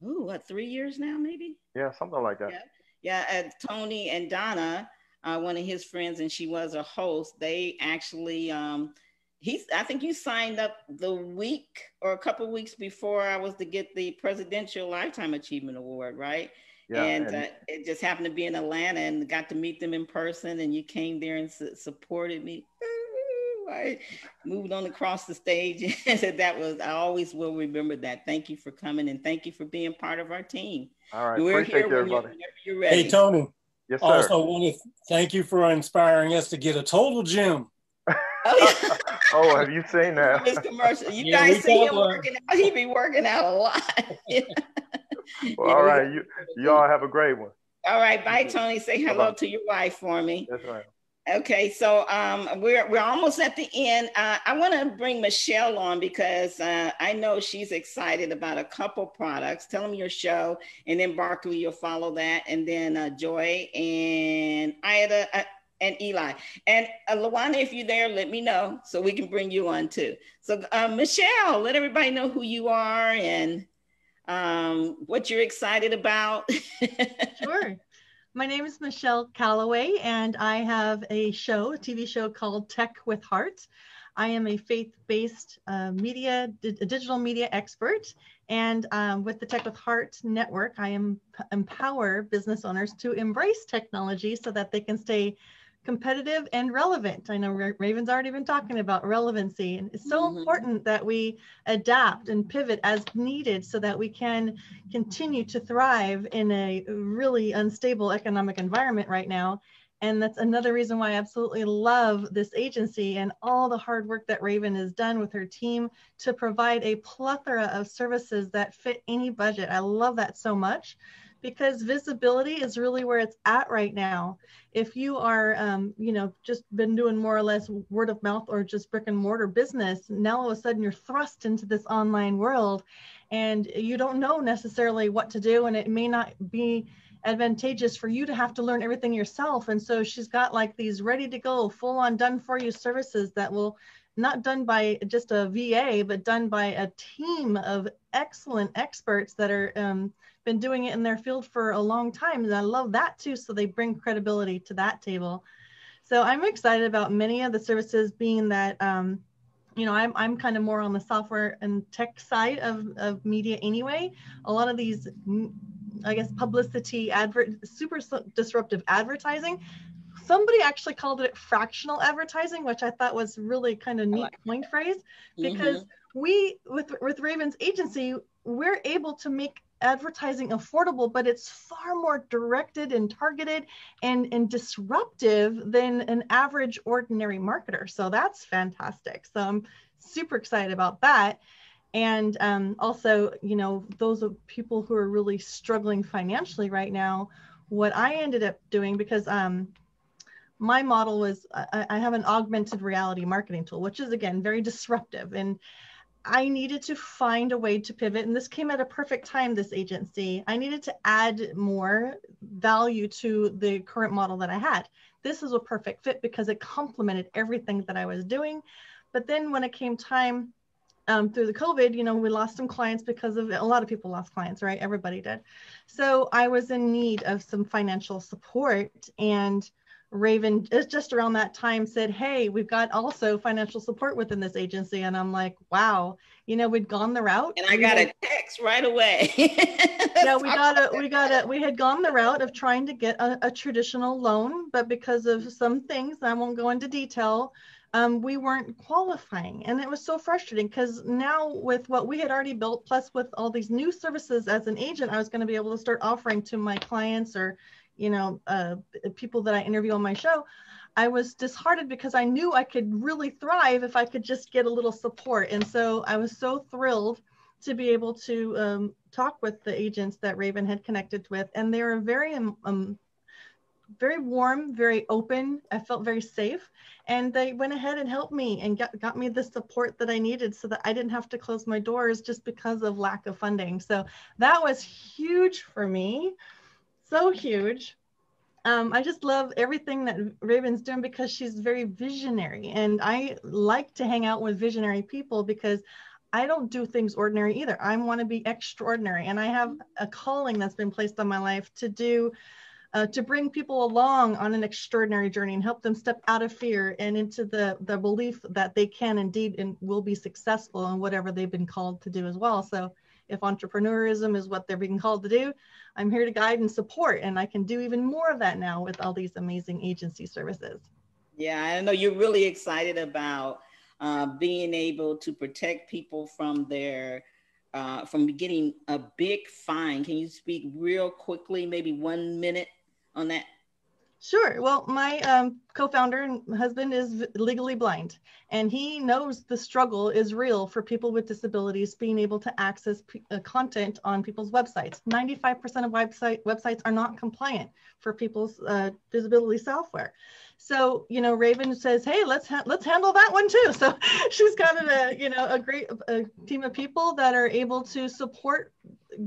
3 years now, maybe? Yeah, something like that. Yeah, Tony and Donna, one of his friends, and she was a host. They actually, I think you signed up the week or a couple of weeks before I was to get the Presidential Lifetime Achievement Award, right? Yeah, and it just happened to be in Atlanta, and got to meet them in person, and you came there and supported me. I moved on across the stage, and I always will remember that. Thank you for coming, and thank you for being part of our team. All right, and we're appreciate here everybody. whenever you're ready. Hey, Tony. Yes, sir. Also want to thank you for inspiring us to get a total gym. Oh, have you seen that? This commercial. You guys see him working out. He be working out a lot. Well, all right. You all have a great one. All right. Bye, Tony. Say hello to your wife for me. That's right. Okay, so we're almost at the end. I want to bring Michelle on because I know she's excited about a couple products. Tell them your show, and then Barkley, you'll follow that, and then Joy and Ida and Eli. And Lawana, if you're there, let me know so we can bring you on too. So Michelle, let everybody know who you are and what you're excited about. Sure. My name is Michelle Calloway, and I have a TV show called Tech with Heart. I am a faith-based digital media expert, and with the Tech with Heart network, I empower business owners to embrace technology so that they can stay competitive and relevant. I know Raven's already been talking about relevancy, and it's so important that we adapt and pivot as needed so that we can continue to thrive in a really unstable economic environment right now. And that's another reason why I absolutely love this agency and all the hard work that Raven has done with her team to provide a plethora of services that fit any budget. I love that so much, because visibility is really where it's at right now. If you are, just been doing more or less word of mouth or just brick and mortar business, now all of a sudden you're thrust into this online world and you don't know necessarily what to do, and it may not be advantageous for you to have to learn everything yourself. And so she's got like these ready to go, full on done for you services that will not done by just a VA, but done by a team of excellent experts that are been doing it in their field for a long time. And I love that too. So they bring credibility to that table. So I'm excited about many of the services, being that, I'm kind of more on the software and tech side of media anyway. A lot of these, I guess, publicity, super disruptive advertising. Somebody actually called it fractional advertising, which I thought was really kind of neat point phrase, because we, with Raven's agency, we're able to make advertising affordable, but it's far more directed and targeted and disruptive than an average ordinary marketer. So that's fantastic. So I'm super excited about that. And also, those are people who are really struggling financially right now. What I ended up doing, because my model was, I have an augmented reality marketing tool, which is, again, very disruptive. And I needed to find a way to pivot. And this came at a perfect time, this agency. I needed to add more value to the current model that I had. This is a perfect fit because it complemented everything that I was doing. But then when it came time, through the COVID, we lost some clients because of a lot of people lost clients, right? Everybody did. So I was in need of some financial support, and Raven just around that time said, hey, we've got also financial support within this agency. And I'm like, wow, we'd gone the route. And I got a text right away. Yeah, we had gone the route of trying to get a traditional loan, but because of some things, I won't go into detail, we weren't qualifying. And it was so frustrating, because now with what we had already built, plus with all these new services as an agent, I was going to be able to start offering to my clients or people that I interview on my show. I was disheartened because I knew I could really thrive if I could just get a little support. And so I was so thrilled to be able to talk with the agents that Raven had connected with. And they were very warm, very open. I felt very safe. And they went ahead and helped me and got me the support that I needed so that I didn't have to close my doors just because of lack of funding. So that was huge for me. So huge. I just love everything that Raven's doing because she's very visionary, and I like to hang out with visionary people because I don't do things ordinary either. I want to be extraordinary, and I have a calling that's been placed on my life to bring people along on an extraordinary journey and help them step out of fear and into the belief that they can indeed and will be successful in whatever they've been called to do as well. So if entrepreneurism is what they're being called to do, I'm here to guide and support. And I can do even more of that now with all these amazing agency services. Yeah, I know you're really excited about being able to protect people from their from getting a big fine. Can you speak real quickly, maybe 1 minute on that? Sure. Well, my co-founder and husband is legally blind, and he knows the struggle is real for people with disabilities being able to access content on people's websites. 95% of websites are not compliant for people's disability software. So, you know, Raven says, hey, let's handle that one too. So she's got a great team of people that are able to support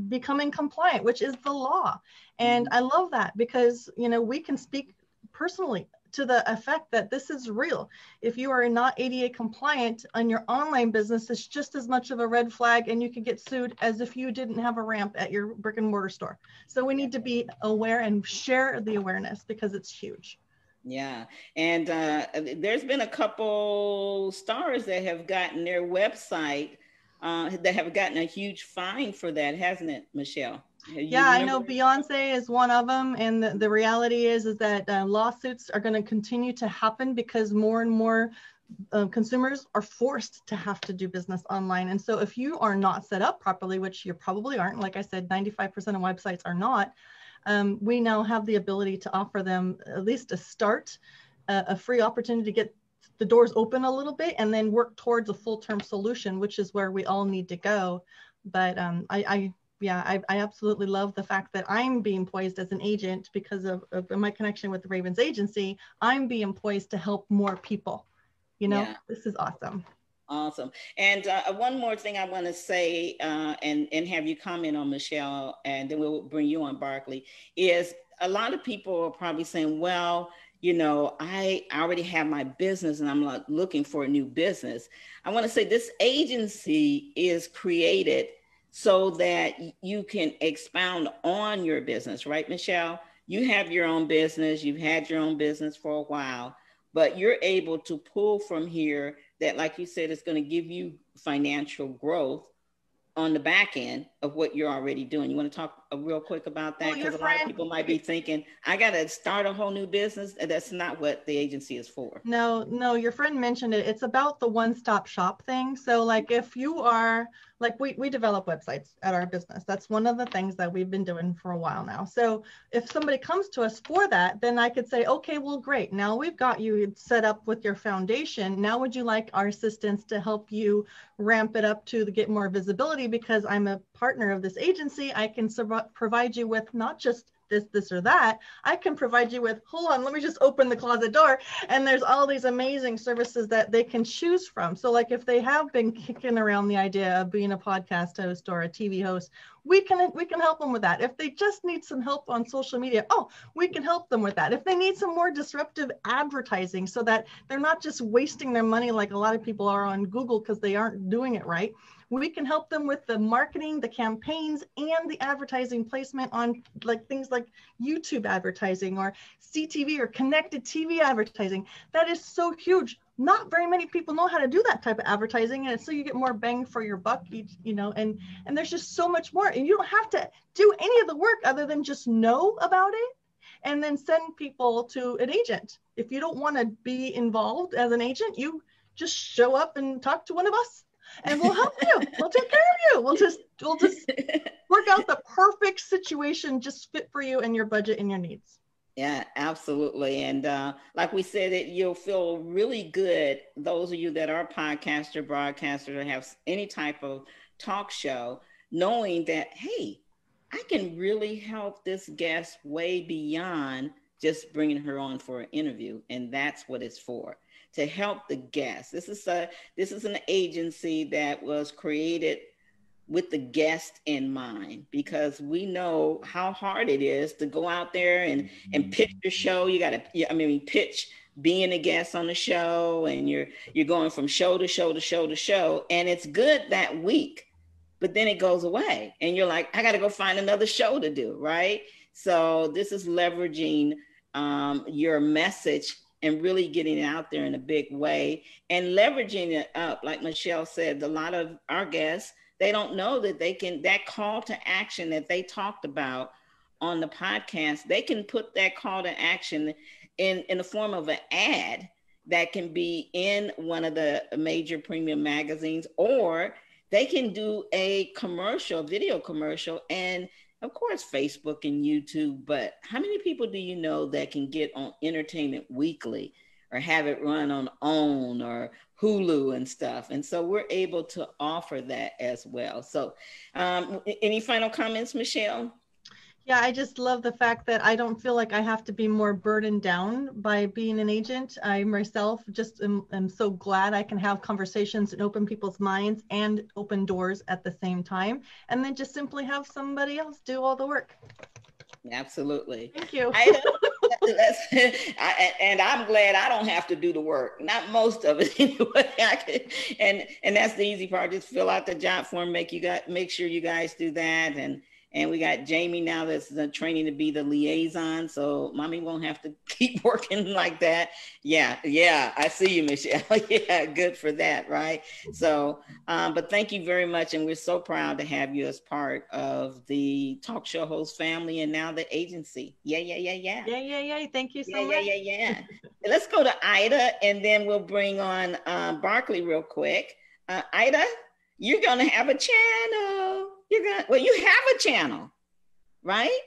becoming compliant, which is the law. And I love that because, you know, we can speak personally to the effect that this is real. If you are not ADA compliant on your online business, it's just as much of a red flag, and you could get sued as if you didn't have a ramp at your brick and mortar store. So we need to be aware and share the awareness because it's huge. Yeah, and there's been a couple stars that have gotten their website that have gotten a huge fine for that, hasn't it, Michelle? Yeah, I know Beyonce is one of them, and the reality is that lawsuits are going to continue to happen because more and more consumers are forced to have to do business online. And so if you are not set up properly, which you probably aren't, like I said, 95% of websites are not, we now have the ability to offer them at least a start, a free opportunity to get the doors open a little bit, and then work towards a full-term solution, which is where we all need to go. But I absolutely love the fact that I'm being poised as an agent because of my connection with Raven's agency. I'm being poised to help more people. You know, This is awesome. Awesome. And one more thing I want to say and have you comment on, Michelle, and then we'll bring you on, Barkley, is a lot of people are probably saying, well, you know, I already have my business and I'm like looking for a new business. I want to say this agency is created so that you can expound on your business, right, Michelle? You have your own business, you've had your own business for a while, but you're able to pull from here that, like you said, is going to give you financial growth on the back end of what you're already doing. You want to talk real quick about that? Because a lot of people might be thinking, I got to start a whole new business. And that's not what the agency is for. No, your friend mentioned it. It's about the one-stop shop thing. So like if you are, like we develop websites at our business. That's one of the things that we've been doing for a while now. So if somebody comes to us for that, then I could say, okay, well, great. Now we've got you set up with your foundation. Now would you like our assistance to help you ramp it up to get more visibility? Because I'm a partner of this agency, I can provide you with not just this or that. I can provide you with, hold on, let me just open the closet door. And there's all these amazing services that they can choose from. So like if they have been kicking around the idea of being a podcast host or a TV host, we can help them with that. If they just need some help on social media, we can help them with that. If they need some more disruptive advertising so that they're not just wasting their money like a lot of people are on Google because they aren't doing it right, we can help them with the marketing, the campaigns, and the advertising placement on like things like YouTube advertising or CTV or connected TV advertising. That is so huge. Not very many people know how to do that type of advertising, and so you get more bang for your buck, you know, and there's just so much more. And you don't have to do any of the work other than just know about it and then send people to an agent. If you don't want to be involved as an agent, you just show up and talk to one of us. And we'll help you. We'll take care of you. We'll just work out the perfect situation just fit for you and your budget and your needs. Yeah, absolutely. And like we said, you'll feel really good. Those of you that are podcaster, broadcaster, or have any type of talk show, knowing that, hey, I can really help this guest way beyond just bringing her on for an interview. And that's what it's for. To help the guest. This is an agency that was created with the guest in mind, because we know how hard it is to go out there and pitch your show. You got to, pitch being a guest on the show, and you're going from show to show to show to show, and it's good that week, but then it goes away, and you're like, I got to go find another show to do, right? So this is leveraging your message and really getting it out there in a big way and leveraging it up. Like Michelle said, a lot of our guests they don't know that they can, that call to action that they talked about on the podcast, they can put that call to action in the form of an ad that can be in one of the major premium magazines, or they can do a commercial, video commercial, and of course, Facebook and YouTube. But how many people do you know that can get on Entertainment Weekly or have it run on OWN or Hulu and stuff? And so we're able to offer that as well. So any final comments, Michelle? Yeah, I just love the fact that I don't feel like I have to be more burdened down by being an agent. I myself just am so glad I can have conversations and open people's minds and open doors at the same time, and then just simply have somebody else do all the work. Absolutely. Thank you. And I'm glad I don't have to do the work, not most of it anyway. And that's the easy part. Just fill out the job form, make sure you guys do that. And we got Jamie now that's training to be the liaison. So mommy won't have to keep working like that. Yeah, I see you, Michelle. Yeah, good for that, right? So, but thank you very much. And we're so proud to have you as part of the talk show host family and now the agency. Yeah. Yeah. Thank you so much. Yeah. Let's go to Ida, and then we'll bring on Barkley real quick. Ida, you're going to have a channel. Well, you have a channel, right?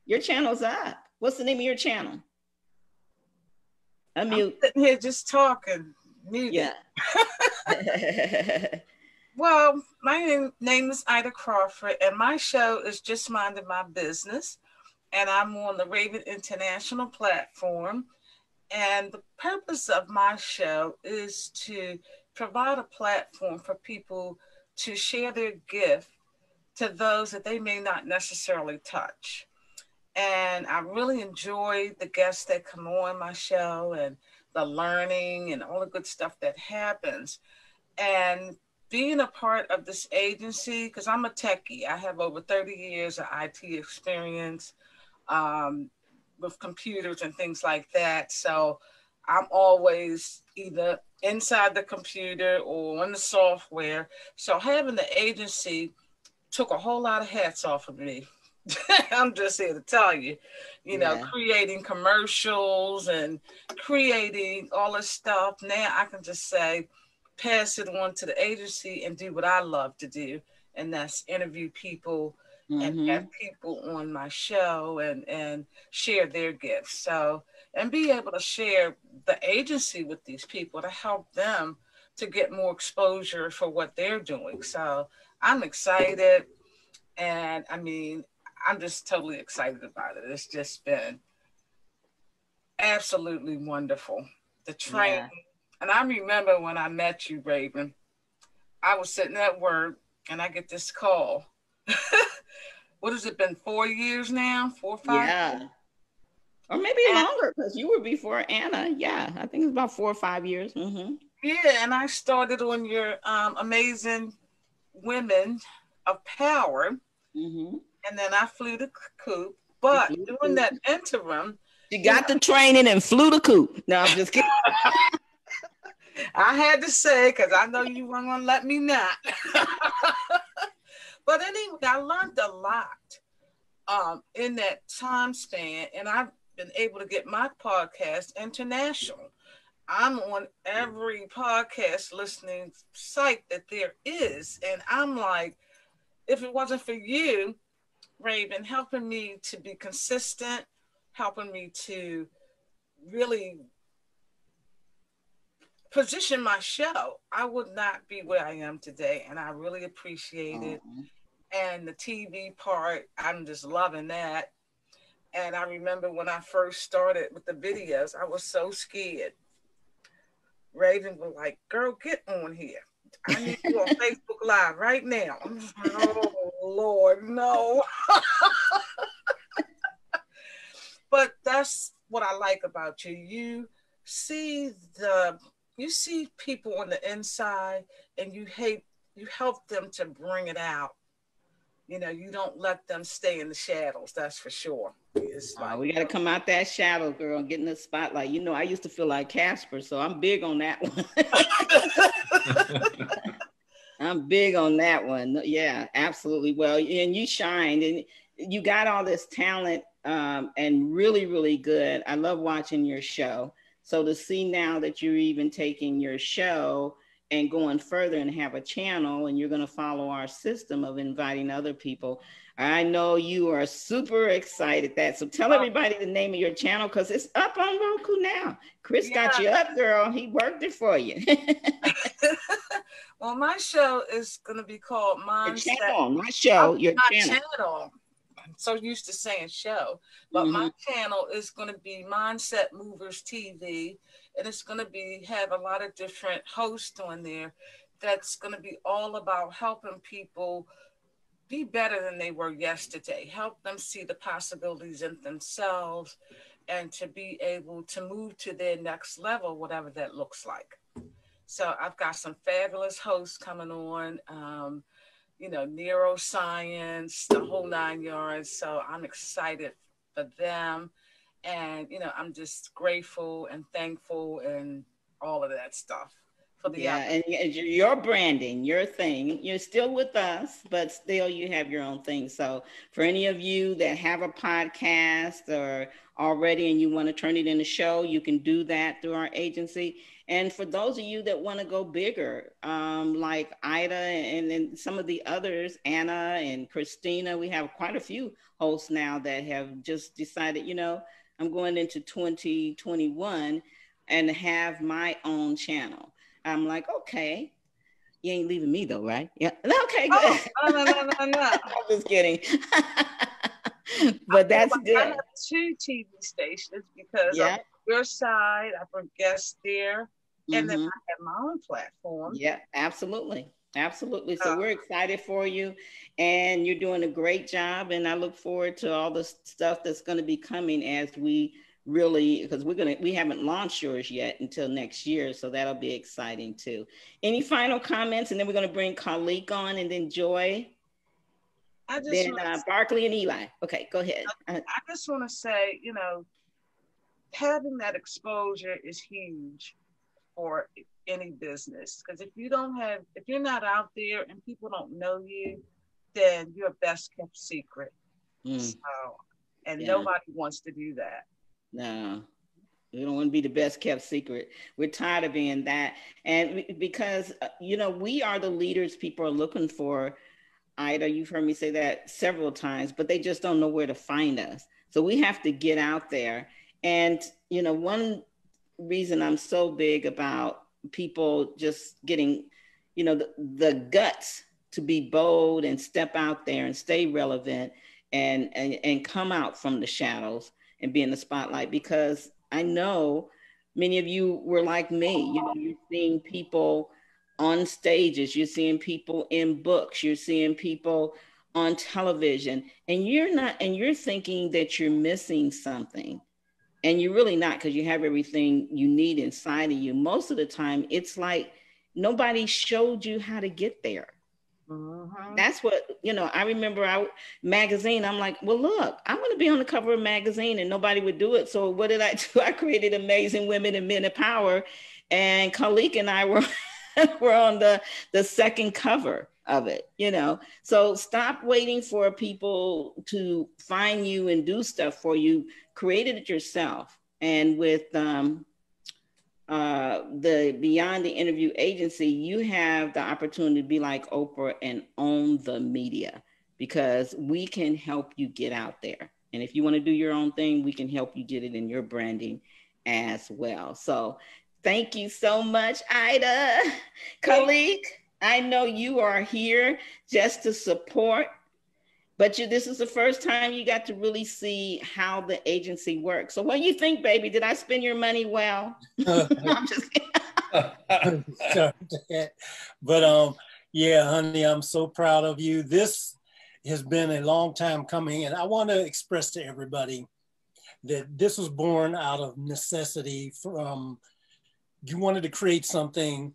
Your channel's up. What's the name of your channel? Unmute. I'm sitting here just talking. Muted. Yeah. Well, my name is Ida Crawford, and my show is Just Minding My Business. And I'm on the Raven International platform. And the purpose of my show is to provide a platform for people to share their gift to those that they may not necessarily touch. And I really enjoy the guests that come on my show and the learning and all the good stuff that happens. And being a part of this agency, because I'm a techie, I have over 30 years of IT experience with computers and things like that. So I'm always either inside the computer or on the software. So having the agency took a whole lot of hats off of me. I'm just here to tell you, you know, creating commercials and creating all this stuff. Now I can just say, pass it on to the agency and do what I love to do. And that's interview people and have people on my show and share their gifts. So, and be able to share the agency with these people to help them to get more exposure for what they're doing. So I'm excited. And I mean, I'm just totally excited about it. It's just been absolutely wonderful. The training. Yeah. And I remember when I met you, Raven, I was sitting at work and I get this call. What has it been, 4 years now? 4 or 5 years? Or maybe longer, because you were before Anna. Yeah, I think it's about 4 or 5 years. Yeah, and I started on your Amazing Women of Power. And then I flew the coop. But during that interim, you got the training and flew the coop. No, I'm just kidding. I had to say, because I know you weren't going to let me not. But anyway, I learned a lot in that time span, and I've been able to get my podcast international. I'm on every podcast listening site that there is, and I'm like, if it wasn't for you, Raven, helping me to be consistent, helping me to really position my show, I would not be where I am today. And I really appreciate it. And the TV part, I'm just loving that. And I remember when I first started with the videos, I was so scared. Raven was like, girl, get on here. I need you on Facebook Live right now. I'm just like, oh, Lord, no. But that's what I like about you. You see people on the inside, and you help them to bring it out. You know, you don't let them stay in the shadows, that's for sure. We got to come out that shadow, girl, and get in the spotlight. You know, I used to feel like Casper, so I'm big on that one. I'm big on that one. Yeah, absolutely. Well, and you shined, and you got all this talent, and really, really good. I love watching your show. So to see now that you're even taking your show and going further and have a channel, and you're going to follow our system of inviting other people, I know you are super excited that. So tell everybody the name of your channel, because it's up on Roku now. Chris got you up, girl. He worked it for you. Well, my show is going to be called Mindset. Your channel, not show, your channel. I'm so used to saying show, but my channel is going to be Mindset Movers TV, and it's going to have a lot of different hosts on there. That's going to be all about helping people be better than they were yesterday, help them see the possibilities in themselves, and to be able to move to their next level, whatever that looks like. So I've got some fabulous hosts coming on, neuroscience, the whole 9 yards. So I'm excited for them. And, I'm just grateful and thankful and all of that stuff. And your branding, your thing, you're still with us, but still you have your own thing. So for any of you that have a podcast or already and you want to turn it into a show, you can do that through our agency. And for those of you that want to go bigger, like Ida and some of the others, Anna and Christina, we have quite a few hosts now that have just decided, I'm going into 2021 and have my own channel. I'm like, okay, you ain't leaving me though, right? Yeah. Okay, good. No. I'm just kidding. But that's good. I have 2 TV stations because on your side, I bring guests there, and then I have my own platform. Yeah, absolutely. Absolutely. So we're excited for you, and you're doing a great job. And I look forward to all the stuff that's going to be coming as we really, because we haven't launched yours yet until next year, so that'll be exciting too. Any final comments? And then we're going to bring Khalik on, and then Joy, then Barkley and Eli. Okay, go ahead. I just want to say, having that exposure is huge for any business, because if you're not out there and people don't know you, then you're best kept secret. Nobody wants to do that. No, we don't want to be the best kept secret. We're tired of being that. And because, we are the leaders people are looking for. Ida, you've heard me say that several times, but they just don't know where to find us. So we have to get out there. And, one reason I'm so big about people just getting, the guts to be bold and step out there and stay relevant and come out from the shadows and be in the spotlight, because I know many of you were like me. You're seeing people on stages, you're seeing people in books, you're seeing people on television, and you're thinking that you're missing something, and you're really not, because you have everything you need inside of you. Most of the time, it's like nobody showed you how to get there. That's what, I remember magazine, I'm like, well, look, I'm going to be on the cover of a magazine, and nobody would do it. So what did I do? I created Amazing Women and Men of Power, and Khalik and I were on the second cover of it, So stop waiting for people to find you and do stuff for you. Create it yourself. And with the Beyond the Interview agency, you have the opportunity to be like Oprah and own the media, because we can help you get out there. And if you want to do your own thing, we can help you get it in your branding as well. So thank you so much, Ida. Khalik, I know you are here just to support, but this is the first time you got to really see how the agency works. So what do you think, baby? Did I spend your money well? I'm just kidding. But yeah, honey, I'm so proud of you. This has been a long time coming, and I want to express to everybody that this was born out of necessity. You wanted to create something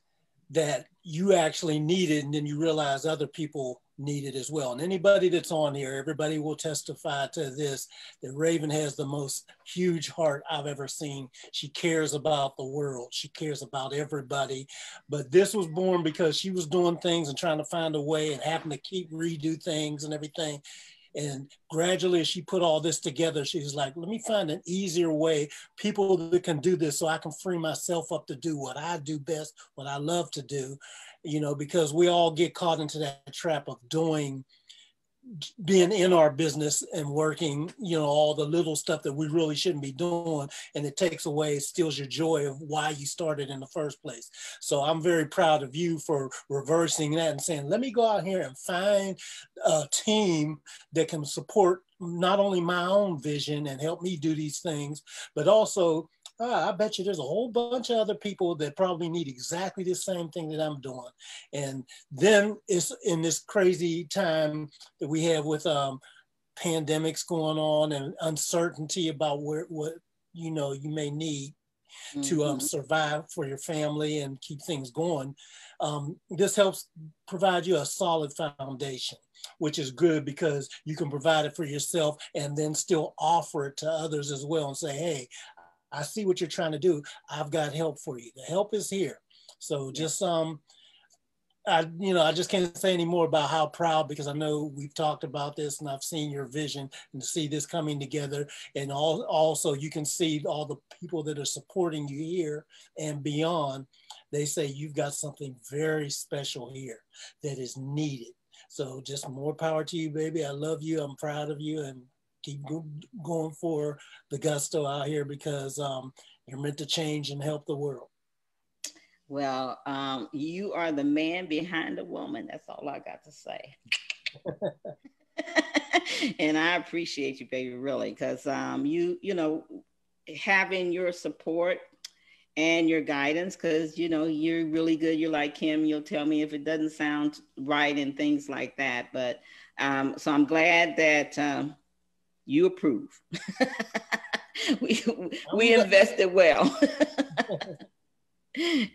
that you actually needed, and then you realize other people needed as well. And anybody that's on here, everybody will testify to this, that Raven has the most huge heart I've ever seen. She cares about the world. She cares about everybody. But this was born because she was doing things and trying to find a way and having to keep redo things and everything. And gradually, as she put all this together, she was like, let me find an easier way, people that can do this so I can free myself up to do what I do best, what I love to do, you know, because we all get caught into that trap of being in our business and working, you know, all the little stuff that we really shouldn't be doing. And it takes away, it steals your joy of why you started in the first place. So I'm very proud of you for reversing that and saying, let me go out here and find a team that can support not only my own vision and help me do these things, but also I bet you there's a whole bunch of other people that probably need exactly the same thing that I'm doing. And then it's in this crazy time that we have with pandemics going on and uncertainty about what you know you may need to survive for your family and keep things going. This helps provide you a solid foundation, which is good because you can provide it for yourself and then still offer it to others as well and say, hey, I see what you're trying to do. I've got help for you. The help is here. So just, I just can't say any more about how proud, because I know we've talked about this and I've seen your vision and to see this coming together. And also you can see all the people that are supporting you here and beyond. They say you've got something very special here that is needed. So just more power to you, baby. I love you. I'm proud of you. And keep going for the gusto out here because you're meant to change and help the world. Well, you are the man behind the woman. That's all I got to say. And I appreciate you, baby, really, because you know, having your support and your guidance, because you know you're really good. You're like Kim. You'll tell me if it doesn't sound right and things like that. But so I'm glad that. You approve. we invested well.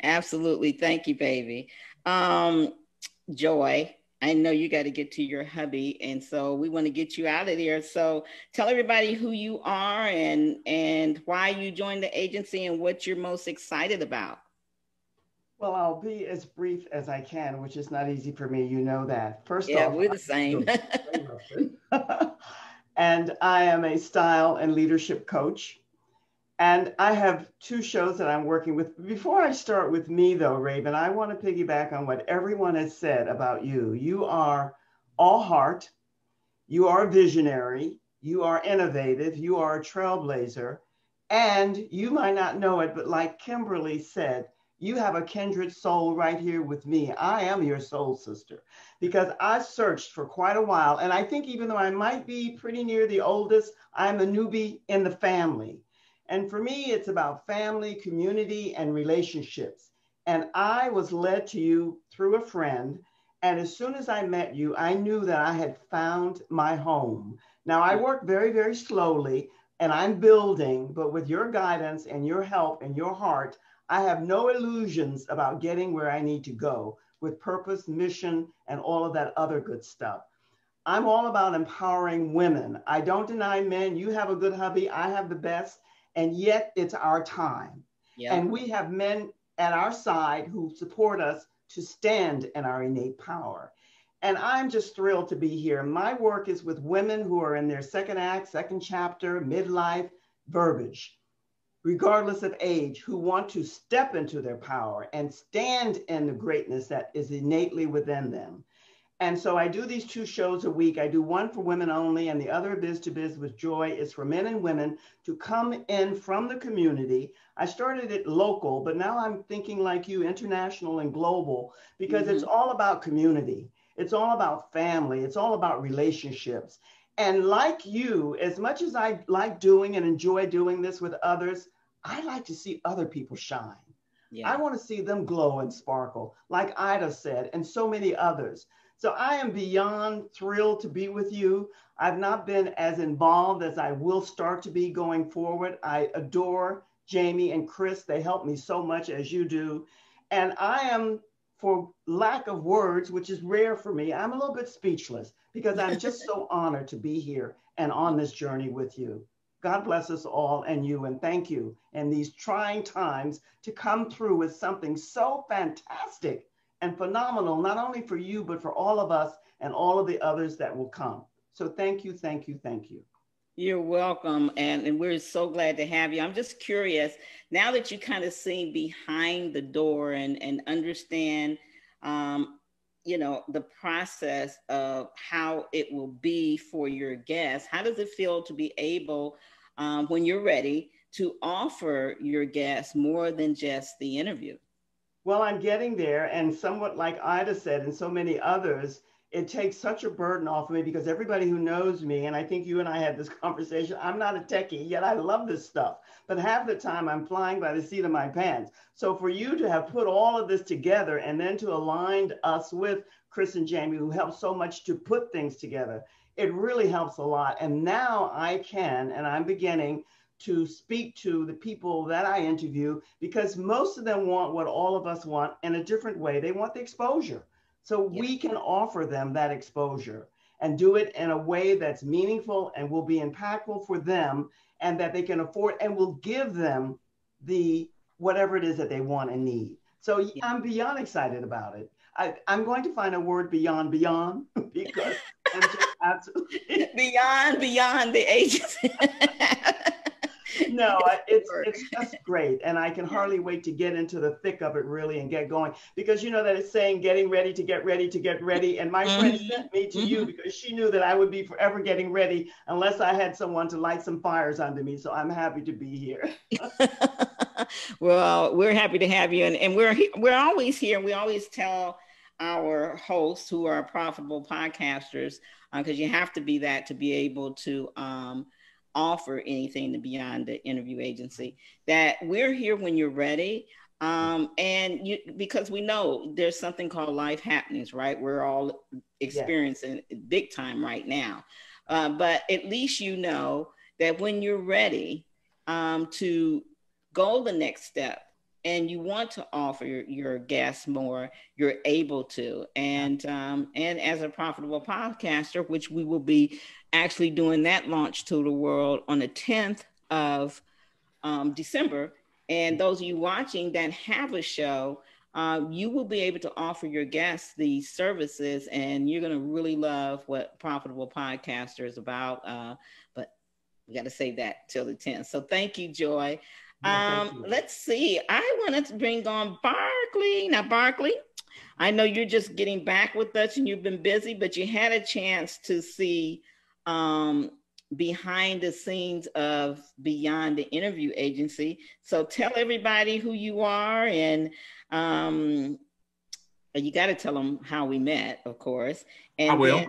Absolutely. Thank you, baby. Joy, I know you got to get to your hubby, and so we want to get you out of there. So tell everybody who you are and why you joined the agency and what you're most excited about. Well, I'll be as brief as I can, which is not easy for me. You know that. First off, we're the same. And I am a style and leadership coach. And I have 2 shows that I'm working with. Before I start with me, though, Raven, I want to piggyback on what everyone has said about you. You are all heart. You are visionary. You are innovative. You are a trailblazer. And you might not know it, but like Kimberly said, you have a kindred soul right here with me. I am your soul sister because I searched for quite a while. And I think even though I might be pretty near the oldest, I'm a newbie in the family. And for me, it's about family, community, and relationships. And I was led to you through a friend. And as soon as I met you, I knew that I had found my home. Now, I work very, very slowly and I'm building, but with your guidance and your help and your heart, I have no illusions about getting where I need to go with purpose, mission, and all of that other good stuff. I'm all about empowering women. I don't deny men. You have a good hubby. I have the best. And yet it's our time. Yeah. And we have men at our side who support us to stand in our innate power. And I'm just thrilled to be here. My work is with women who are in their second act, second chapter, midlife, verbiage, regardless of age, who want to step into their power and stand in the greatness that is innately within them. And so I do these 2 shows a week. I do one for women only, and the other, Biz to Biz with Joy, is for men and women to come in from the community. I started it local, but now I'm thinking like you, international and global, because it's all about community. It's all about family. It's all about relationships. And like you, as much as I like doing and enjoy doing this with others, I like to see other people shine. Yeah. I want to see them glow and sparkle, like Ida said, and so many others. So I am beyond thrilled to be with you. I've not been as involved as I will start to be going forward. I adore Jamie and Chris. They help me so much as you do. And I am for lack of words, which is rare for me, I'm a little bit speechless because I'm just so honored to be here and on this journey with you. God bless us all and you, and thank you in these trying times to come through with something so fantastic and phenomenal, not only for you, but for all of us and all of the others that will come. So thank you, thank you, thank you. You're welcome, and we're so glad to have you. I'm just curious, now that you kind of see behind the door and understand, you know, the process of how it will be for your guests, how does it feel to be able, when you're ready, to offer your guests more than just the interview? Well, I'm getting there, and somewhat like Ida said, and so many others, it takes such a burden off of me because everybody who knows me, and I think you and I had this conversation, I'm not a techie, yet I love this stuff. But half the time I'm flying by the seat of my pants. So for you to have put all of this together and then to align us with Chris and Jamie, who helped so much to put things together, it really helps a lot. And now I can, and I'm beginning to speak to the people that I interview, because most of them want what all of us want in a different way. They want the exposure. So we can offer them that exposure and do it in a way that's meaningful and will be impactful for them, and that they can afford, and will give them the whatever it is that they want and need. So I'm beyond excited about it. I'm going to find a word beyond because I'm just absolutely beyond the agency. No, it's just great. And I can hardly wait to get into the thick of it really and get going, because you know that it's saying getting ready to get ready to get ready. And my friend sent me to you because she knew that I would be forever getting ready unless I had someone to light some fires under me. So I'm happy to be here. Well, we're happy to have you. And we're always here. We always tell our hosts who are profitable podcasters, because you have to be that to be able to offer anything to beyond the interview agency, that we're here when you're ready. Because we know there's something called life happenings, right? We're all experiencing big time right now. But at least you know that when you're ready to go the next step and you want to offer your guests more, you're able to. And as a profitable podcaster, which we will be actually doing that launch to the world on the 10th of December. And those of you watching that have a show, you will be able to offer your guests these services, and you're going to really love what Profitable Podcaster is about. But we got to save that till the 10th. So thank you, Joy. Let's see. I wanted to bring on Barkley. Now, Barkley, I know you're just getting back with us and you've been busy, but you had a chance to see behind the scenes of Beyond the Interview Agency. So tell everybody who you are, and you got to tell them how we met, of course. And I will.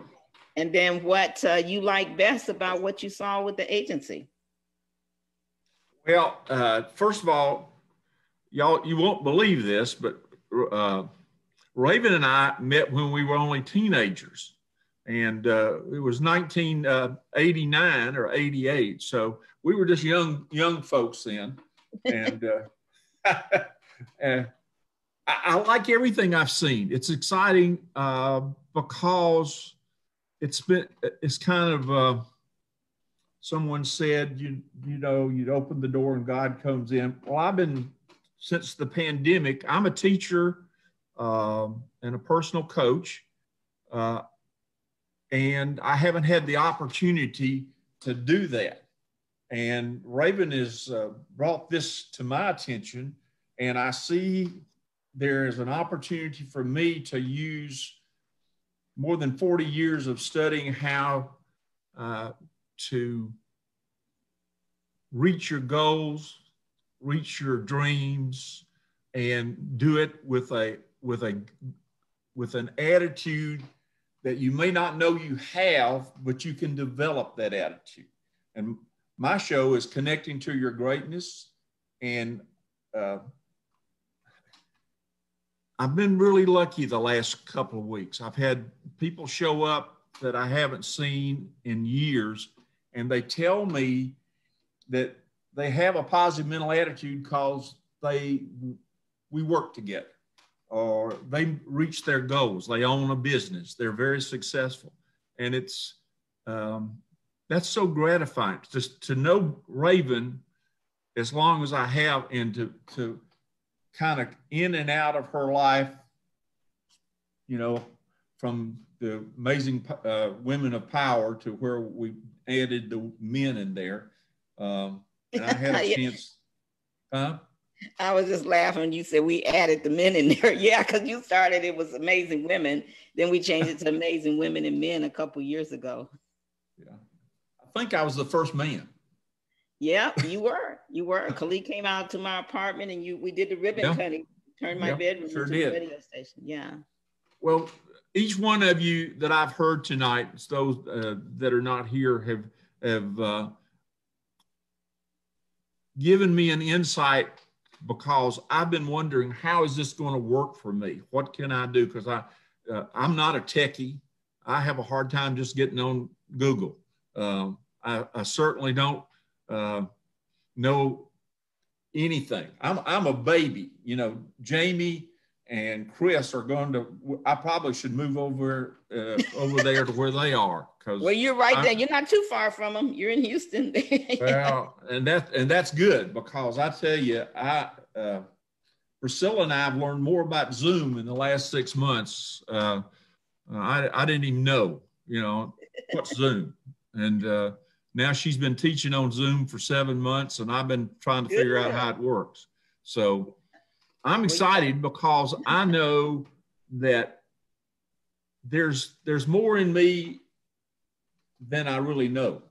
And then what you like best about what you saw with the agency. Well, first of all, y'all, you won't believe this, but Raven and I met when we were only teenagers. And it was 1989 or 88. So we were just young folks then. And I like everything I've seen. It's exciting because it's kind of, someone said, you know, you'd open the door and God comes in. Well, I've been, since the pandemic, I'm a teacher and a personal coach. And I haven't had the opportunity to do that. And Raven has brought this to my attention, and I see there is an opportunity for me to use more than 40 years of studying how to reach your goals, reach your dreams, and do it with an attitude that you may not know you have, but you can develop that attitude. And my show is Connecting to Your Greatness. And I've been really lucky the last couple of weeks. I've had people show up that I haven't seen in years, and they tell me that they have a positive mental attitude because we work together. or they reach their goals. They own a business. They're very successful. And it's, that's so gratifying just to know Raven as long as I have, and to kind of in and out of her life, you know, from the amazing women of power to where we added the men in there. And I had a chance. Huh? I was just laughing. You said we added the men in there. Yeah, because you started, it was Amazing Women. Then we changed it to Amazing Women and Men a couple years ago. Yeah. I think I was the first man. Yeah, you were. You were. Khalid came out to my apartment and we did the ribbon cutting. Turned my bedroom into a radio station. Yeah. Well, each one of you that I've heard tonight, those that are not here, have given me an insight, because I've been wondering, how is this going to work for me? What can I do? Because I'm not a techie. I have a hard time just getting on Google. I certainly don't know anything. I'm a baby. You know, Jamie and Chris are going to, I probably should move over there to where they are. Well, you're right there. You're not too far from them. You're in Houston. Well, and that's good, because I tell you, Priscilla and I have learned more about Zoom in the last 6 months. I didn't even know, you know, what's Zoom. And now she's been teaching on Zoom for 7 months, and I've been trying to figure out how it works. So I'm excited, because I know that there's more in me than I really know.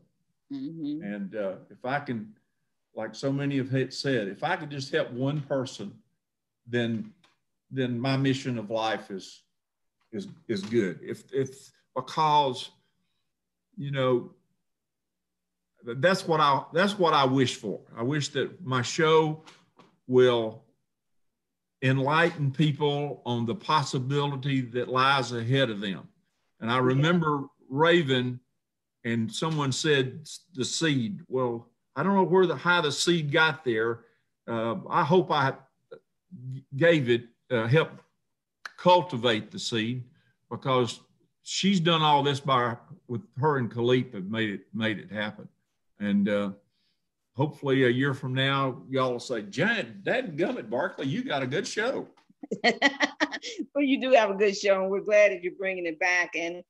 Mm-hmm. And if I can, like so many have said, if I could just help one person, then my mission of life is good. If because, you know, that's what I wish for. I wish that my show will enlighten people on the possibility that lies ahead of them. And I remember Raven, and someone said the seed. Well, I don't know how the seed got there. I hope I gave it, helped cultivate the seed, because she's done all this with her and Khalid have made it happen. And hopefully a year from now, y'all will say, "Giant, dadgummit, Barkley, you got a good show." Well, you do have a good show, and we're glad that you're bringing it back. And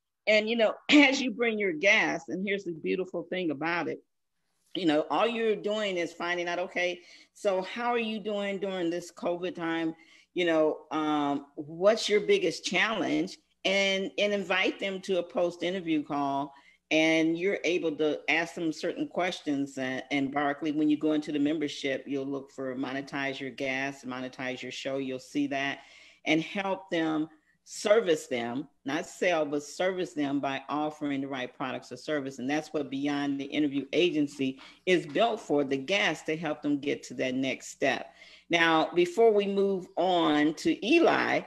you know, as you bring your guests, and here's the beautiful thing about it, you know, all you're doing is finding out, okay, so how are you doing during this COVID time? You know, what's your biggest challenge? And invite them to a post-interview call, and you're able to ask them certain questions. And Barkley, when you go into the membership, you'll look for monetize your gas, monetize your show. You'll see that, and help them, service them, not sell, but service them by offering the right products or service. And that's what Beyond the Interview Agency is built for, the guests, to help them get to that next step. Now, before we move on to Eli,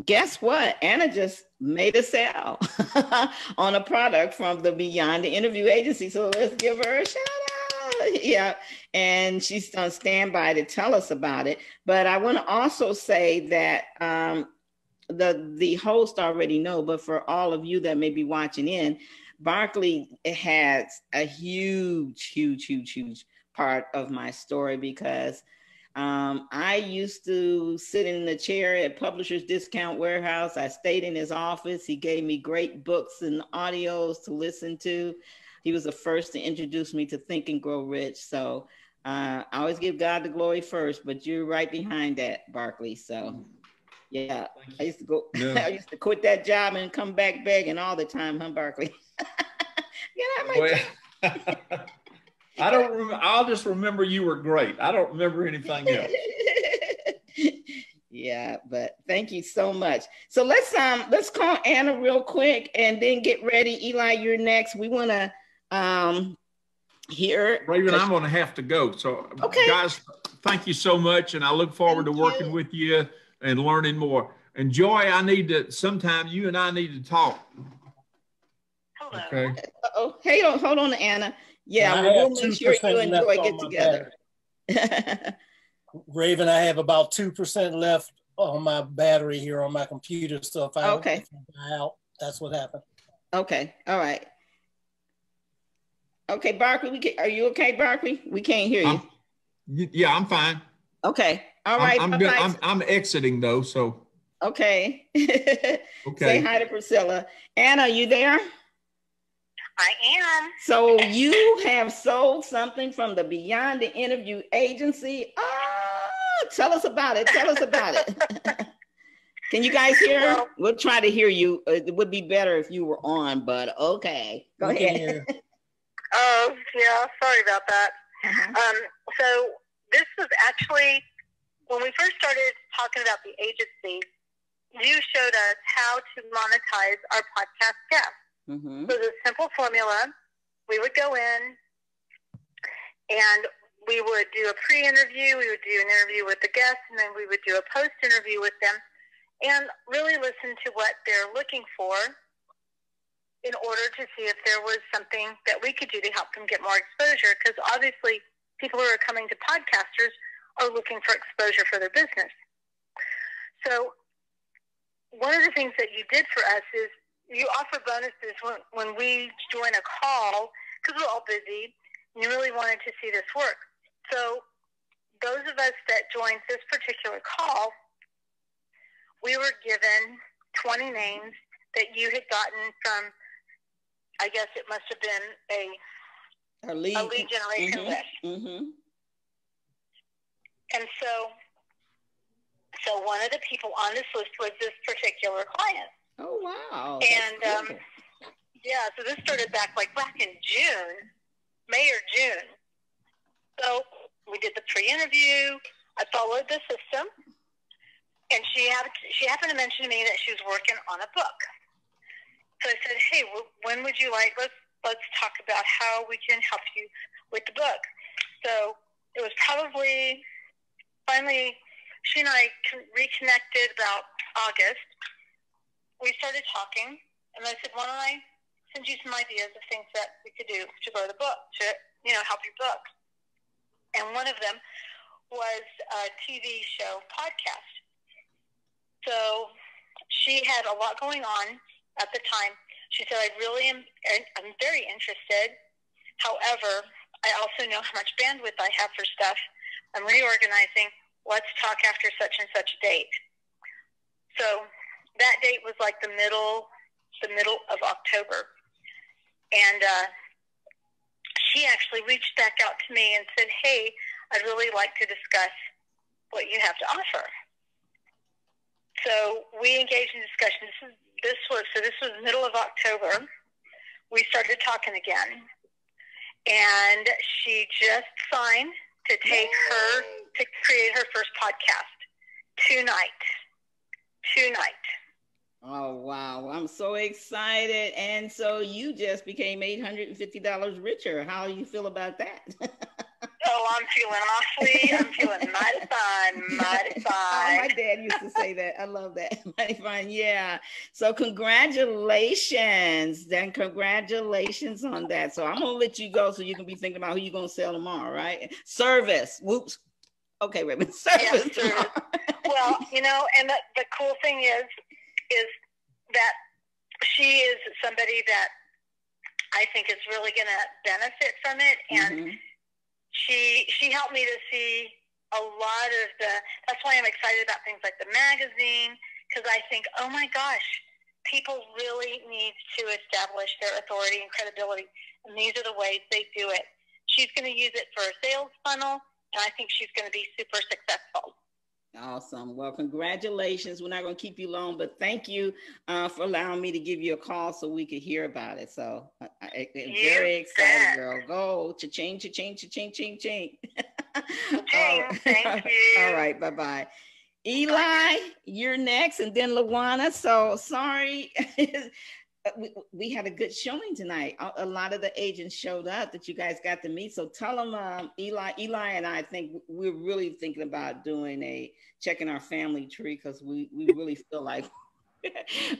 guess what? Anna just made a sale on a product from the Beyond the Interview Agency. So let's give her a shout out. Yeah. And she's on standby to tell us about it. But I want to also say that the host already know, but for all of you that may be watching in, Barkley has a huge part of my story, because I used to sit in the chair at Publishers Discount Warehouse. I stayed in his office. He gave me great books and audios to listen to. He was the first to introduce me to Think and Grow Rich. So I always give God the glory first, but you're right behind that, Barkley. So yeah, I used to go, I used to quit that job and come back begging all the time, huh, Barkley? I don't remember. I'll just remember you were great. I don't remember anything else. Yeah, but thank you so much. So let's call Anna real quick and then get ready. Eli, you're next. We want to hear. Raven, I'm going to have to go. So okay, guys, thank you so much, and I look forward to working with you and learning more. And Joy, sometime you and I need to talk. Hello. Okay. Oh, hey, hold on, Anna. Yeah, we'll make sure you and Joy get together. Raven, I have about 2% left on my battery here on my computer. So if I okay, die out, that's what happened. Okay, all right. Okay, Barkley, are you okay, Barkley? We can't hear you. Yeah, I'm fine. Okay, all right. I'm exiting though, so. Okay. Okay. Say hi to Priscilla. Anna, you there? I am. So you have sold something from the Beyond the Interview agency. Tell us about it. Tell us about it. Can you guys hear? Well, we'll try to hear you. It would be better if you were on, but okay. Go ahead. Oh, yeah. Sorry about that. So this was actually, when we first started talking about the agency, you showed us how to monetize our podcast guests. So the simple formula, we would go in and we would do a pre-interview, we would do an interview with the guests, and then we would do a post-interview with them and really listen to what they're looking for in order to see if there was something that we could do to help them get more exposure. Because obviously people who are coming to podcasters are looking for exposure for their business. So one of the things that you did for us is you offer bonuses when we join a call, because we're all busy, and you really wanted to see this work. So those of us that joined this particular call, we were given 20 names that you had gotten from, I guess it must have been a lead generation list. And so one of the people on this list was this particular client. Oh, wow. And cool. Yeah, so this started back in June, May or June. So we did the pre-interview. I followed the system. And she happened to mention to me that she was working on a book. So I said, hey, when would you like, let's talk about how we can help you with the book. So it was probably, finally, she and I reconnected about August. We started talking, and I said, why don't I send you some ideas of things that we could do to grow the book, to, help your book. And one of them was a TV show podcast. So she had a lot going on at the time. She said, I'm very interested. However, I also know how much bandwidth I have for stuff. I'm reorganizing. Let's talk after such and such date. So that date was like the middle of October. And she actually reached back out to me and said, hey, I'd really like to discuss what you have to offer. So we engaged in discussion. This was middle of October. We started talking again. And she just signed to create her first podcast tonight. Oh, wow. I'm so excited. And so you just became $850 richer. How do you feel about that? Oh, I'm feeling mighty fine. Oh, my dad used to say that. I love that. Mighty fine. Yeah. So congratulations. Then congratulations on that. So I'm going to let you go so you can be thinking about who you're going to sell tomorrow, right? Service. Whoops. Okay, Ribon. Service. Yeah, service. Well, and the cool thing is that she is somebody that I think is really going to benefit from it. And she helped me to see a lot of that's why I'm excited about things like the magazine, because I think, oh my gosh, people really need to establish their authority and credibility. And these are the ways they do it. She's going to use it for a sales funnel, and I think she's going to be super successful. Awesome. Well, congratulations. We're not going to keep you long, but thank you for allowing me to give you a call so we could hear about it. So I'm very excited, girl. Go cha-ching, cha-ching, cha-ching, ching, ching. Thank you. All right. Bye-bye. Eli, you're next, and then Lawana. So sorry. We had a good showing tonight. A lot of the agents showed up that you guys got to meet. So tell them, Eli and I think we're really thinking about doing checking our family tree, because we really feel like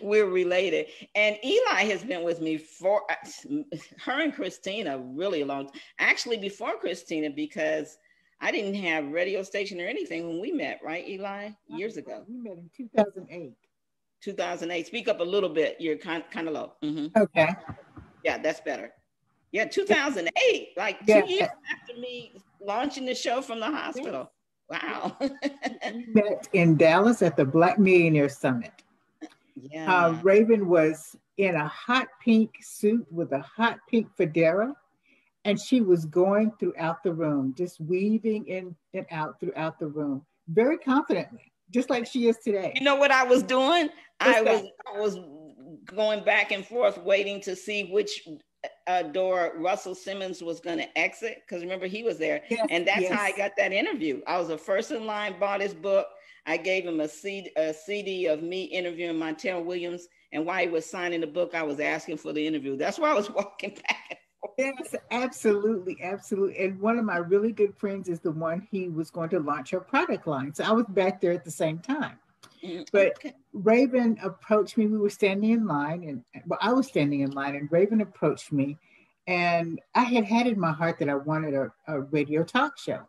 we're related. And Eli has been with me for her and Christina really long, actually before Christina, because I didn't have radio station or anything when we met, right, Eli? Years ago. We met in 2008. 2008. Speak up a little bit. You're kind of low. Okay. Yeah, that's better. Yeah, 2008, like Yeah. 2 years after me launching the show from the hospital. Wow. We met in Dallas at the Black Millionaire Summit. Yeah. Raven was in a hot pink suit with a hot pink fedora, and she was going throughout the room, just weaving in and out throughout the room, very confidently, just like she is today. You know what I was doing? I was going back and forth, waiting to see which door Russell Simmons was going to exit, because remember he was there. Yes, and that's yes. how I got that interview. I was the first in line, bought his book. I gave him a CD of me interviewing Montel Williams, and while he was signing the book, I was asking for the interview. That's why I was walking back and forth. Yes, absolutely, absolutely. And one of my really good friends is the one he was going to launch her product line. So I was back there at the same time. But Okay. Raven approached me. We were standing in line, and well, I was standing in line, and Raven approached me, and I had in my heart that I wanted a radio talk show.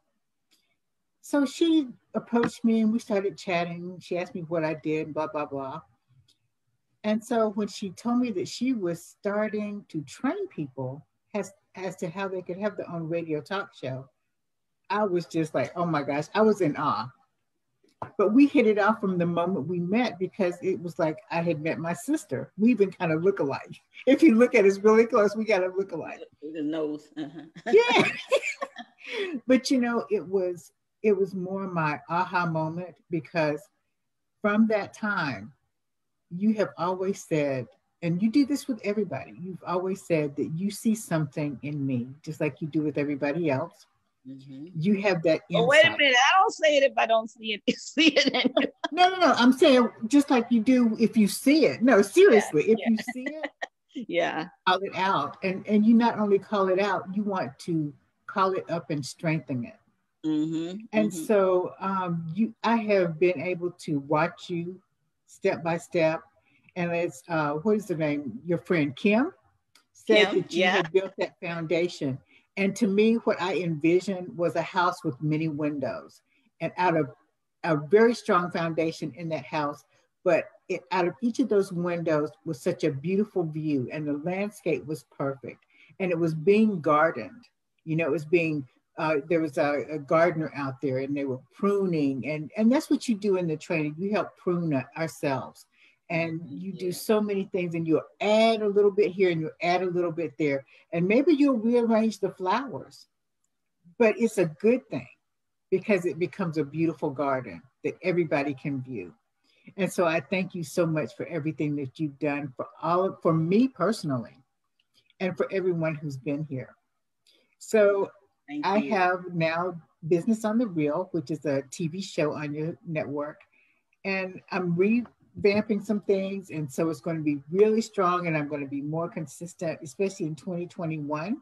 So she approached me, and we started chatting. She asked me what I did, and blah, blah, blah. And so when she told me that she was starting to train people as to how they could have their own radio talk show, I was just like, oh my gosh, I was in awe. But we hit it off from the moment we met, because it was like I had met my sister. We even kind of look alike. If you look at us really close, we got to look alike. The nose. Yeah. But you know, it was more my aha moment, because from that time, you have always said, and you do this with everybody, you've always said that you see something in me, just like you do with everybody else. You have that insight. Oh, wait a minute. I don't say it if I don't see it. See it in you. No. I'm saying just like you do if you see it. No, seriously, if you see it, yeah, call it out. And you not only call it out, you want to call it up and strengthen it. And so I have been able to watch you step by step. And it's, what is the name? Your friend Kim said that you had built that foundation. And to me, what I envisioned was a house with many windows, and out of a very strong foundation in that house. But out of each of those windows was such a beautiful view, and the landscape was perfect. And it was being gardened. You know, it was being, there was a gardener out there, and they were pruning. And that's what you do in the training. You help prune ourselves. And you do so many things, and you'll add a little bit here and you'll add a little bit there. And maybe you'll rearrange the flowers, but it's a good thing, because it becomes a beautiful garden that everybody can view. And so I thank you so much for everything that you've done for me personally, and for everyone who's been here. So I have now Business on the Reel, which is a TV show on your network. And I'm revamping some things. And so it's going to be really strong, and I'm going to be more consistent, especially in 2021.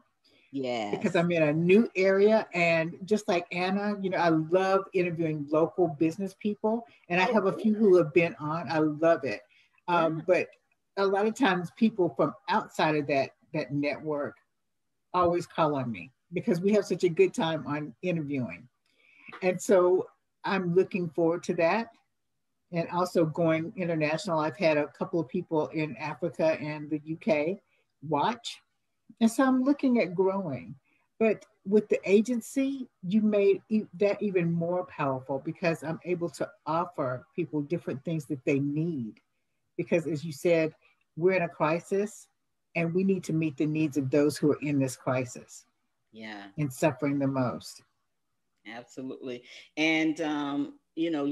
Yeah. Because I'm in a new area. And just like Anna, you know, I love interviewing local business people. And I have a few who have been on. I love it. But a lot of times people from outside of that network always call on me, because we have such a good time on interviewing. And so I'm looking forward to that. And also going international. I've had a couple of people in Africa and the UK watch. And so I'm looking at growing. But with the agency, you made that even more powerful, because I'm able to offer people different things that they need. Because as you said, we're in a crisis, and we need to meet the needs of those who are in this crisis. Yeah. And suffering the most. Absolutely. And, you know,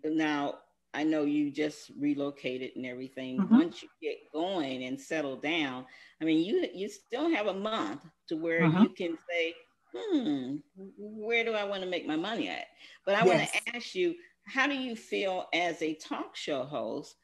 now I know you just relocated and everything. Once you get going and settle down, I mean, you still have a month to where you can say, where do I want to make my money at? But I want to ask you, how do you feel as a talk show host,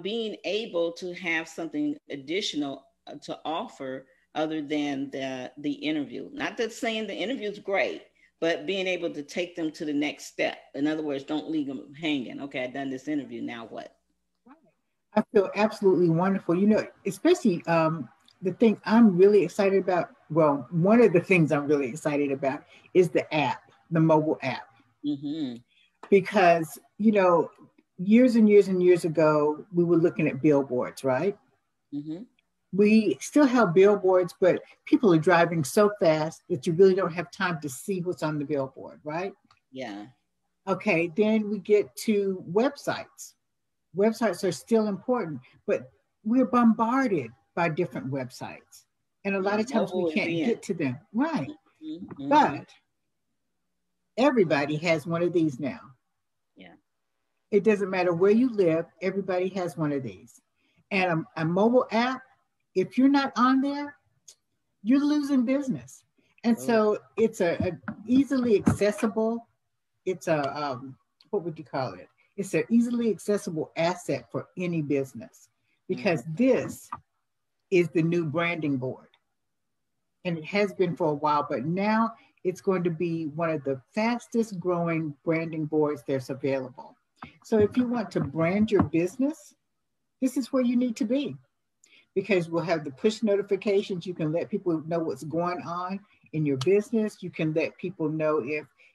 being able to have something additional to offer other than the interview? Not that saying the interview is great, but being able to take them to the next step. In other words, don't leave them hanging. Okay, I've done this interview, now what? I feel absolutely wonderful. You know, especially the thing I'm really excited about. Well, one of the things I'm really excited about is the app, the mobile app. Mm-hmm. Because, you know, years and years and years ago, we were looking at billboards, right? Mm-hmm. We still have billboards, but people are driving so fast that you really don't have time to see what's on the billboard, right? Yeah. Okay, then we get to websites. Websites are still important, but we're bombarded by different websites. And a lot of times we can't get to them, right? Mm-hmm. But everybody has one of these now. Yeah. It doesn't matter where you live, everybody has one of these. And a mobile app, if you're not on there, you're losing business. And so it's a easily accessible, it's a, what would you call it? It's an easily accessible asset for any business, because this is the new branding board. And it has been for a while, but now it's going to be one of the fastest growing branding boards that's available. So if you want to brand your business, this is where you need to be, because we'll have the push notifications. You can let people know what's going on in your business. You can let people know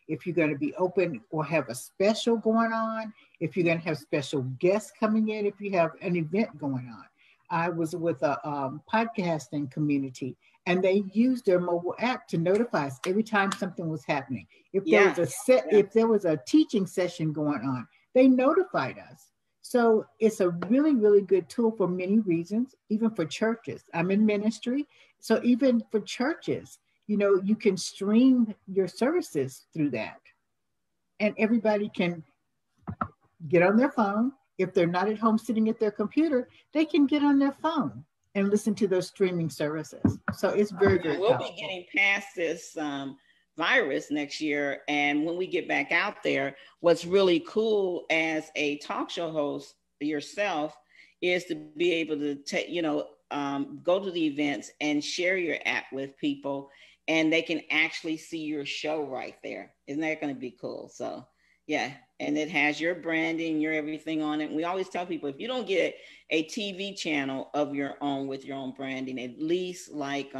if you're going to be open or have a special going on, if you're going to have special guests coming in, if you have an event going on. I was with a podcasting community, and they used their mobile app to notify us every time something was happening. If there was if there was a teaching session going on, they notified us. So it's a really, really good tool for many reasons, even for churches. I'm in ministry, so even for churches, you know, you can stream your services through that, and everybody can get on their phone. If they're not at home sitting at their computer, they can get on their phone and listen to those streaming services. So it's very, very We'll powerful. be getting past this virus next year. And when we get back out there, what's really cool as a talk show host yourself is to be able to go to the events and share your app with people, and they can actually see your show right there. Isn't that going to be cool? So yeah, and it has your branding, your everything on it. We always tell people, if you don't get a TV channel of your own with your own branding, at least like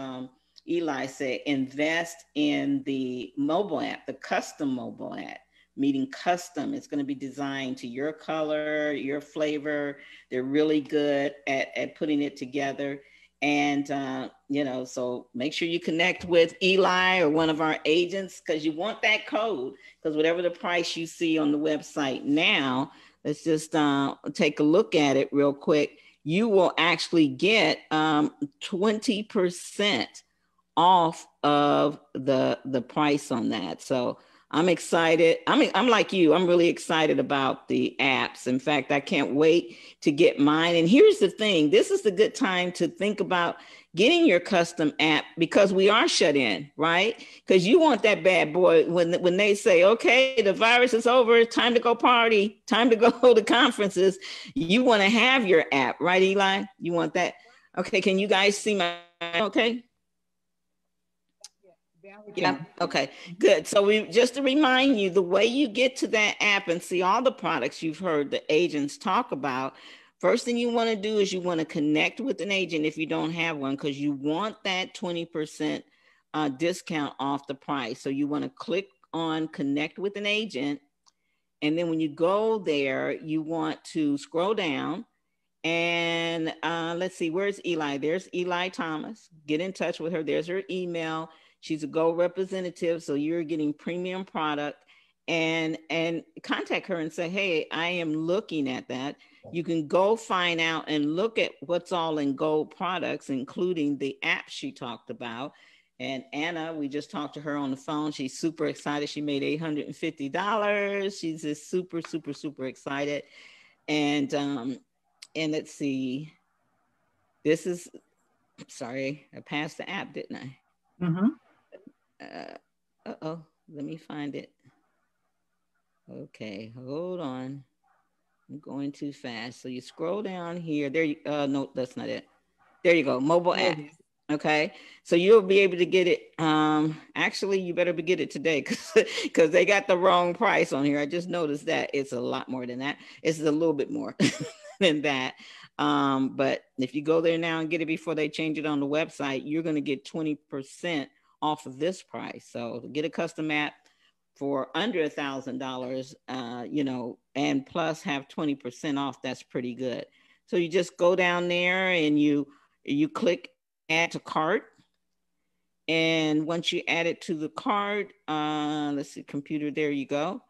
Eli said, invest in the mobile app, the custom mobile app. Meaning custom, it's going to be designed to your color, your flavor. They're really good at putting it together. And, so make sure you connect with Eli or one of our agents, because you want that code, because whatever the price you see on the website now, let's just take a look at it real quick. You will actually get 20% off of the price on that. So I'm excited. I'm like you. I'm really excited about the apps. In fact, I can't wait to get mine. And here's the thing. This is a good time to think about getting your custom app, because we are shut in, right? Because you want that bad boy when they say, okay, the virus is over, it's time to go party, time to go to conferences. You want to have your app, right, Eli? You want that. Okay, can you guys see my, okay? Yeah. Okay, good. So just to remind you, the way you get to that app and see all the products you've heard the agents talk about, first thing you want to do is you want to connect with an agent if you don't have one, because you want that 20% discount off the price. So you want to click on connect with an agent. And then when you go there, you want to scroll down and let's see, where's Eli? There's Eli Thomas. Get in touch with her. There's her email. She's a Go representative, so you're getting premium product, and contact her and say, hey, I am looking at that. You can go find out and look at what's all in Gold products, including the app she talked about. And Anna, we just talked to her on the phone. She's super excited. She made $850. She's just super, super, super excited. And let's see, this is, sorry, I passed the app, didn't I? Mm-hmm. Let me find it. Okay, hold on. I'm going too fast. So you scroll down here. There you no, that's not it. There you go, mobile app. Okay, so you'll be able to get it. Actually, you better get it today because they got the wrong price on here. I just noticed that it's a lot more than that. It's a little bit more than that. But if you go there now and get it before they change it on the website, you're going to get 20% off of this price. So get a custom app, for under $1,000, you know, and plus have 20% off. That's pretty good. So you just go down there and you click add to cart. And once you add it to the cart, let's see, computer, there you go.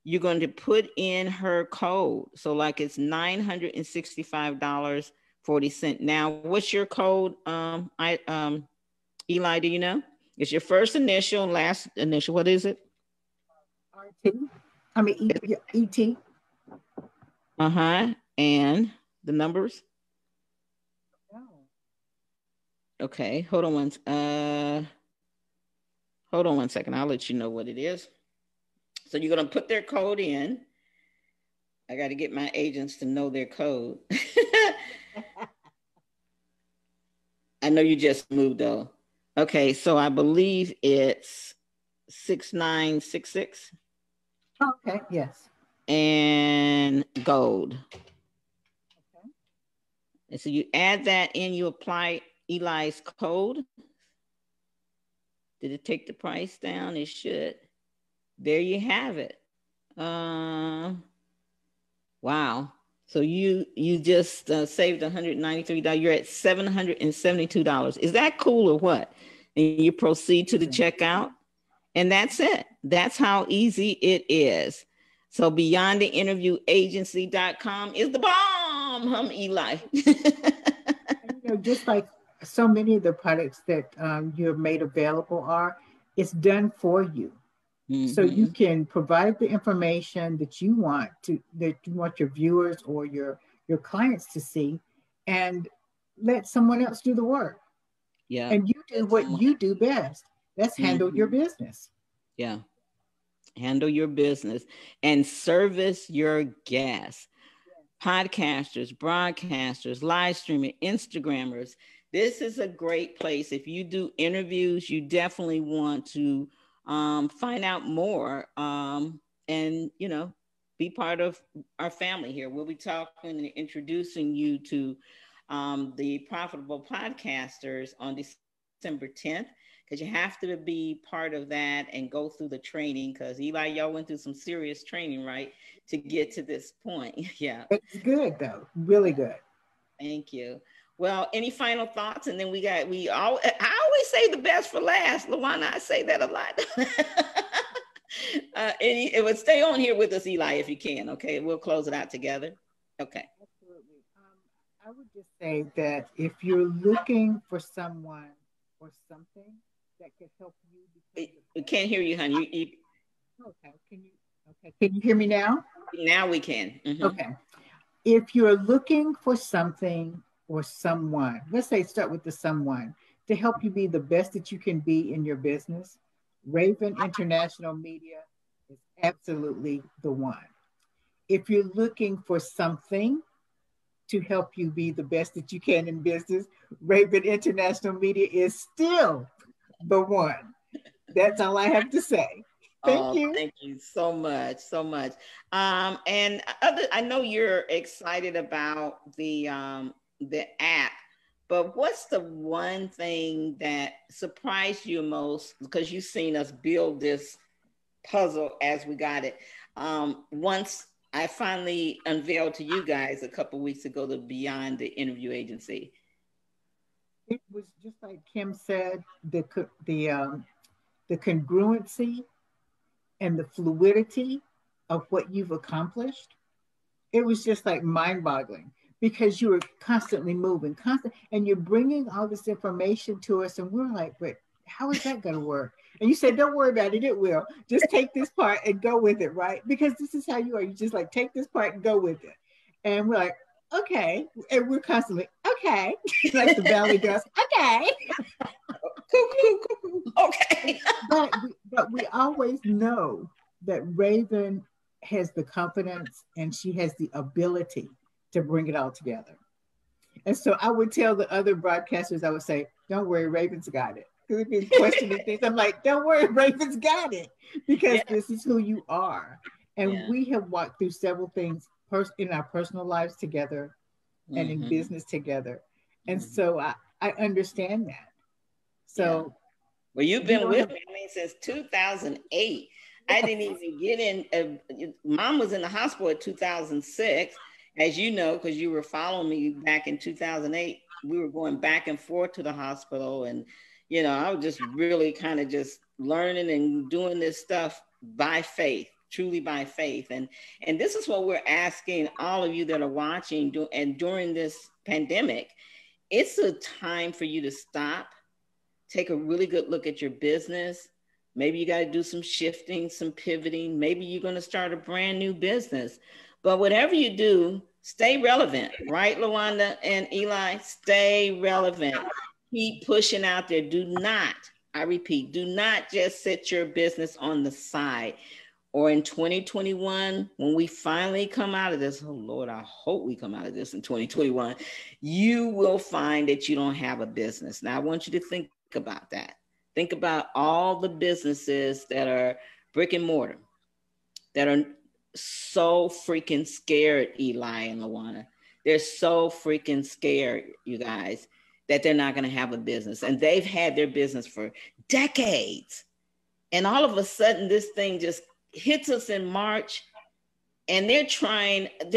You're going to put in her code. So like it's $965.40. Now, what's your code? Eli, do you know? It's your first initial, last initial. What is it? RT. I mean, ET. Uh-huh. And the numbers? No. Okay, hold on one second. I'll let you know what it is. So you're going to put their code in. I got to get my agents to know their code. I know you just moved though. Okay, so I believe it's 6966. Okay, yes. And gold. Okay. And so you add that in, you apply Eli's code. Did it take the price down? It should. There you have it. Wow. So you just saved $193. You're at $772. Is that cool or what? And you proceed to the checkout. And that's it. That's how easy it is. So beyondtheinterviewagency.com is the bomb, Eli. You know, just like so many of the products that you've made available are, it's done for you. Mm-hmm. So you can provide the information that you want your viewers or your clients to see, and let someone else do the work. Yeah. And you do what you do best. That's handle your business. Yeah. Handle your business and service your guests. Podcasters, broadcasters, live streaming, Instagrammers. This is a great place. If you do interviews, you definitely want to find out more and, you know, be part of our family here. We'll be talking and introducing you to the Profitable Podcasters on December 10th, because you have to be part of that and go through the training, because Eli, y'all went through some serious training, right, to get to this point. Yeah. It's good though, really good. Thank you. Well, any final thoughts? And then I always say the best for last, Luana. I say that a lot. It would stay on here with us, Eli, if you can. Okay, we'll close it out together. Okay. Absolutely. I would just say that if you're looking for someone or something that could help you, we can't hear you, honey. Okay. Can you hear me now? Now we can. Mm-hmm. Okay. If you're looking for something or someone, let's say start with the someone, to help you be the best that you can be in your business, Raven International Media is absolutely the one. If you're looking for something to help you be the best that you can in business, Ribon International Media is still the one. That's all I have to say. Thank you. Thank you so much, so much. And I know you're excited about the app, but what's the one thing that surprised you most, because you've seen us build this puzzle as we got it? Once I finally unveiled to you guys a couple of weeks ago, the Beyond the Interview Agency. It was just like Kim said, the congruency and the fluidity of what you've accomplished. It was just like mind-boggling, because you were constantly moving, and you're bringing all this information to us, and we're like, but how is that going to work? And you said, don't worry about it, it will. Just take this part and go with it, right? Because this is how you are. You just like take this part and go with it. And we're like, okay. And we're constantly, okay. Like the Valley does, okay. Okay. But we always know that Raven has the confidence and she has the ability to bring it all together. And so I would tell the other broadcasters, I would say, don't worry, Raven's got it. Because we've been questioning things. I'm like, don't worry, Raven's got it. Because this is who you are. And we have walked through several things in our personal lives together and in business together. And so I understand that. So well, you've been with me, since 2008. I didn't even get in. Mom was in the hospital in 2006, as you know, because you were following me back in 2008. We were going back and forth to the hospital, and I was just really kind of just learning and doing this stuff by faith, truly by faith. And this is what we're asking all of you that are watching. And during this pandemic, it's a time for you to stop, take a really good look at your business. Maybe you got to do some shifting, some pivoting. Maybe you're going to start a brand new business. But whatever you do, stay relevant, right, LaWanda and Eli? Stay relevant. Keep pushing out there. Do not, I repeat, do not just set your business on the side. Or in 2021, when we finally come out of this, oh Lord, I hope we come out of this in 2021, you will find that you don't have a business. Now, I want you to think about that. Think about all the businesses that are brick and mortar, that are so freaking scared, Eli and LaWanda. They're so freaking scared, you guys, that they're not going to have a business. And they've had their business for decades. And all of a sudden, this thing just hits us in March, and they're trying, but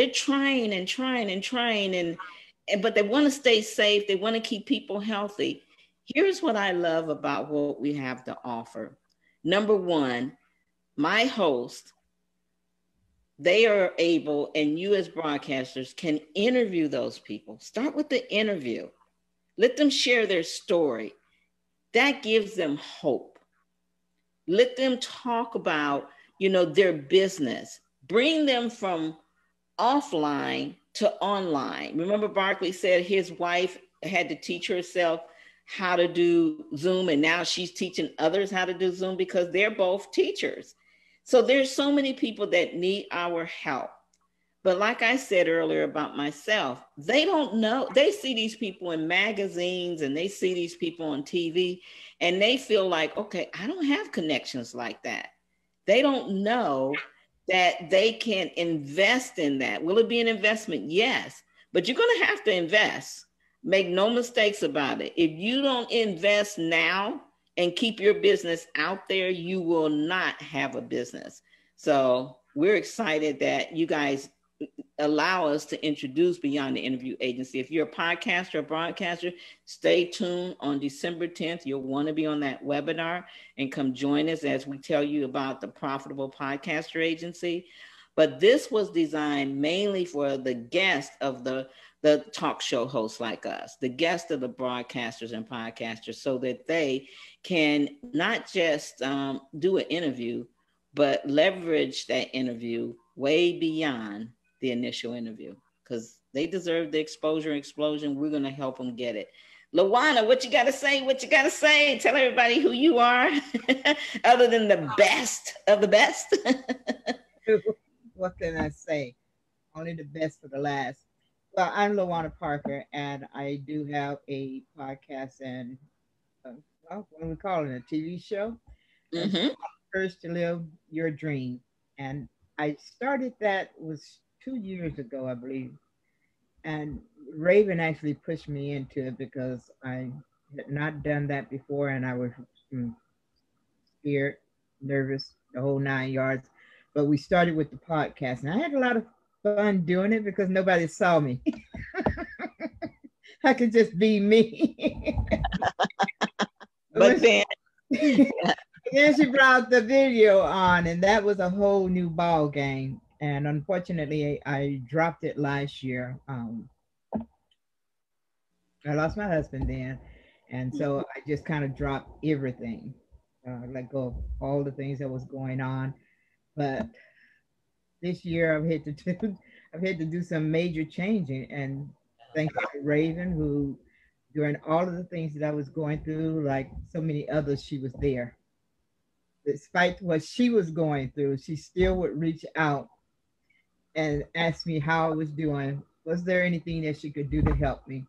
they want to stay safe. They want to keep people healthy. Here's what I love about what we have to offer. Number one, my host, they are able, and you as broadcasters can interview those people. Start with the interview. Let them share their story. That gives them hope. Let them talk about, their business. Bring them from offline to online. Remember, Barkley said his wife had to teach herself how to do Zoom, and now she's teaching others how to do Zoom because they're both teachers. So there's so many people that need our help. But like I said earlier about myself, they don't know. They see these people in magazines and they see these people on TV, and they feel like, okay, I don't have connections like that. They don't know that they can invest in that. Will it be an investment? Yes, but you're going to have to invest. Make no mistakes about it. If you don't invest now and keep your business out there, you will not have a business. So we're excited that you guys allow us to introduce Beyond the Interview Agency. If you're a podcaster or broadcaster, stay tuned on December 10th. You'll want to be on that webinar and come join us as we tell you about the Profitable Podcaster Agency. But this was designed mainly for the guests of the talk show hosts like us, the guests of the broadcasters and podcasters, so that they can not just do an interview, but leverage that interview way beyond the initial interview, because they deserve the exposure and explosion. We're going to help them get it. LaWanda, what you got to say? What you got to say? Tell everybody who you are, other than the best of the best. What can I say? Only the best for the last. Well, I'm LaWanda Parker, and I do have a podcast and what do we call it? A TV show. Mm-hmm. First to Live Your Dream, and I started that was 2 years ago, I believe. And Raven actually pushed me into it because I had not done that before, and I was scared, nervous, the whole 9 yards. But we started with the podcast, and I had a lot of fun doing it because nobody saw me. I could just be me. But then she brought the video on, and that was a whole new ball game. And unfortunately, I dropped it last year. I lost my husband then, and so I just kind of dropped everything, let go of all the things that was going on. But this year, I've had to do some major changing, and thanks to Raven, who during all of the things that I was going through, like so many others, she was there. Despite what she was going through, she still would reach out and ask me how I was doing. Was there anything that she could do to help me?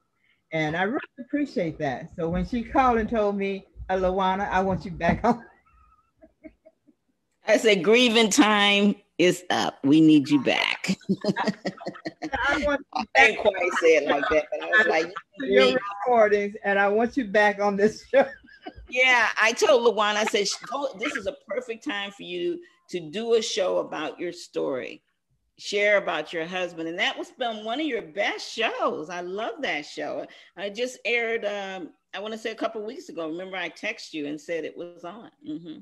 And I really appreciate that. So when she called and told me, LaWanda, I want you back on. I said, grieving time is up. We need you back. I didn't quite say it like that, but I was like, your recordings, and I want you back on this show. Yeah, I told Luana, I said, this is a perfect time for you to do a show about your story. Share about your husband. And that was been one of your best shows. I love that show. I just aired, I want to say a couple of weeks ago. Remember, I texted you and said it was on. Mm-hmm.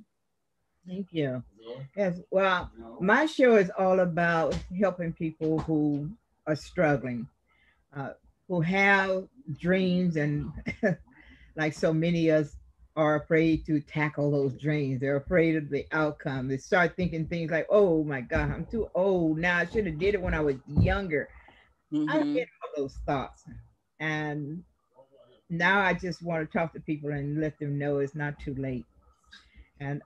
Thank you. Yes, well, my show is all about helping people who are struggling, who have dreams, and like so many of us are afraid to tackle those dreams. They're afraid of the outcome. They start thinking things like, "Oh my God, I'm too old now. I should have did it when I was younger." Mm-hmm. I get all those thoughts, and now I just want to talk to people and let them know it's not too late. And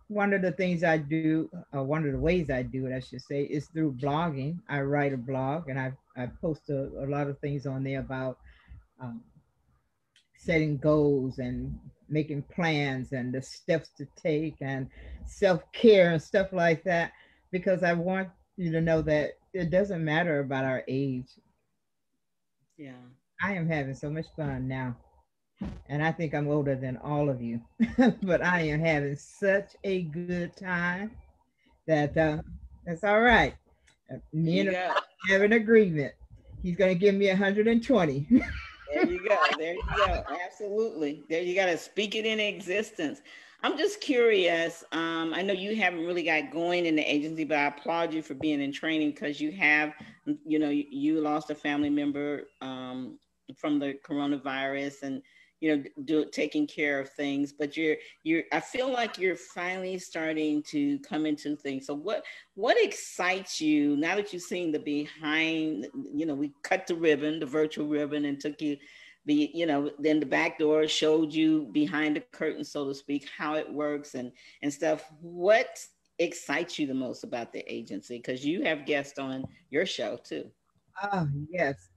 one of the things I do, one of the ways I do it, I should say, is through blogging. I write a blog, and I post a lot of things on there about um, setting goals and making plans and the steps to take and self-care and stuff like that, because I want you to know that it doesn't matter about our age. Yeah. I am having so much fun now. And I think I'm older than all of you, but I am having such a good time that that's all right. Me and him have an agreement. He's going to give me 120. There you go. There you go. Absolutely. There you got to speak it into existence. I'm just curious. I know you haven't really got going in the agency, but I applaud you for being in training, because you have, you know, you lost a family member from the coronavirus, and you know, taking care of things, but I feel like you're finally starting to come into things. So what excites you now that you've seen the behind, you know, we cut the ribbon, the virtual ribbon, and took you then the back door showed you behind the curtain, so to speak, how it works and stuff. What excites you the most about the agency? Because you have guests on your show too. Oh, yes.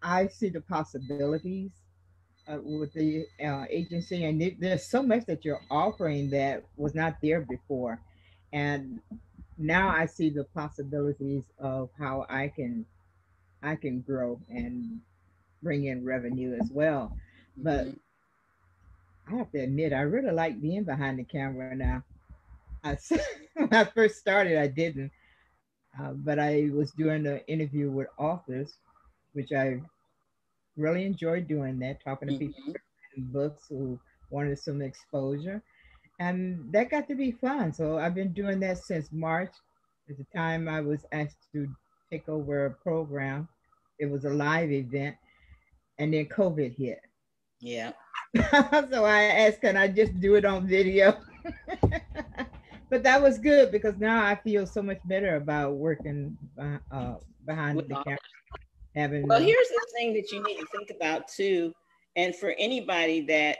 I see the possibilities with the agency, and there's so much that you're offering that was not there before, and now I see the possibilities of how I can grow and bring in revenue as well. But I have to admit, I really like being behind the camera now. When I first started, I didn't, but I was doing an interview with authors, which I really enjoyed doing that, talking to people in books who wanted some exposure. And that got to be fun. So I've been doing that since March. At the time I was asked to take over a program, it was a live event, and then COVID hit. Yeah. So I asked, can I just do it on video? But that was good, because now I feel so much better about working behind the camera. Well, here's the thing that you need to think about too, and for anybody that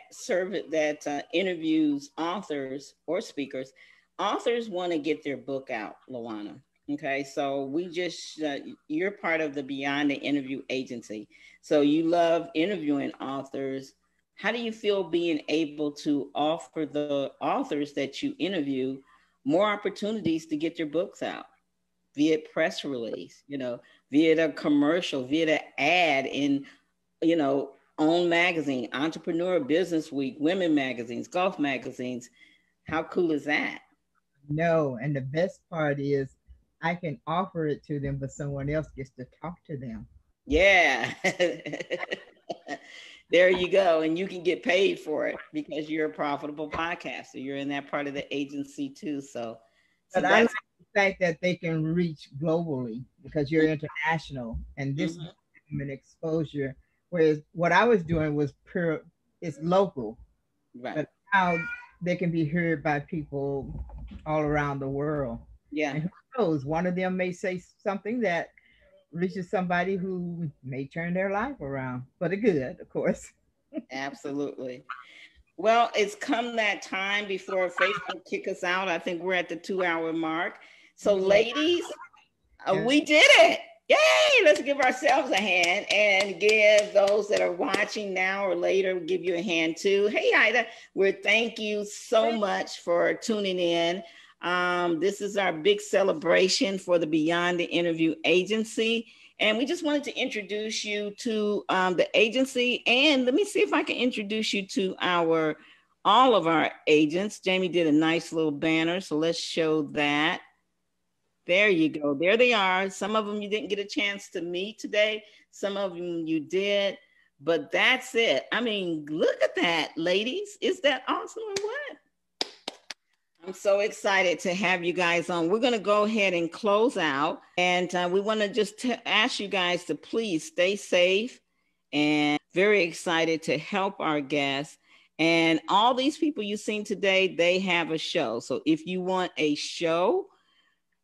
interviews authors or speakers, authors want to get their book out, Luana. Okay, so we just you're part of the Beyond the Interview agency, so you love interviewing authors. How do you feel being able to offer the authors that you interview more opportunities to get their books out via press release, via the commercial, via the ad in, OWN magazine, Entrepreneur, Business Week, Women magazines, golf magazines? How cool is that? No, and the best part is I can offer it to them, but someone else gets to talk to them. Yeah. There you go. And you can get paid for it because you're a profitable podcaster. You're in that part of the agency too. So but I like the fact that they can reach globally because you're international, and this gives them an exposure. Whereas what I was doing was it's local. Right. But now they can be heard by people all around the world. Yeah. And who knows, one of them may say something that reaches somebody who may turn their life around for the good, of course. Absolutely. Well, it's come that time before Facebook kick us out. I think we're at the 2-hour mark. So ladies, we did it. Yay! Let's give ourselves a hand and give those that are watching now or later, give you a hand too. Hey, Ida, thank you so much for tuning in. This is our big celebration for the Beyond the Interview agency. And we just wanted to introduce you to the agency. And let me see if I can introduce you to our all of our agents. Jamie did a nice little banner, so let's show that. There you go. There they are. Some of them you didn't get a chance to meet today. Some of them you did, but that's it. I mean, look at that, ladies. Is that awesome or what? I'm so excited to have you guys on. We're going to go ahead and close out. And we want to just ask you guys to please stay safe, and very excited to help our guests. And all these people you've seen today, they have a show. So if you want a show,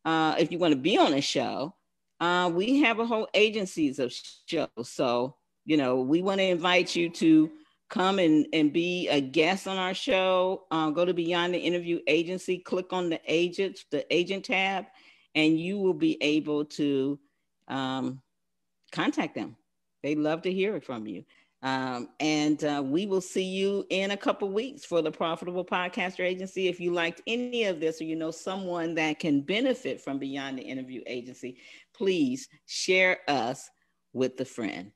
if you want to be on a show, we have a whole agencies of shows. So, you know, we want to invite you to come and be a guest on our show. Go to Beyond the Interview Agency, click on the agent tab, and you will be able to contact them. They love to hear it from you. And we will see you in a couple weeks for the Profitable Podcaster Agency. If you liked any of this, or you know someone that can benefit from Beyond the Interview Agency, please share us with a friend.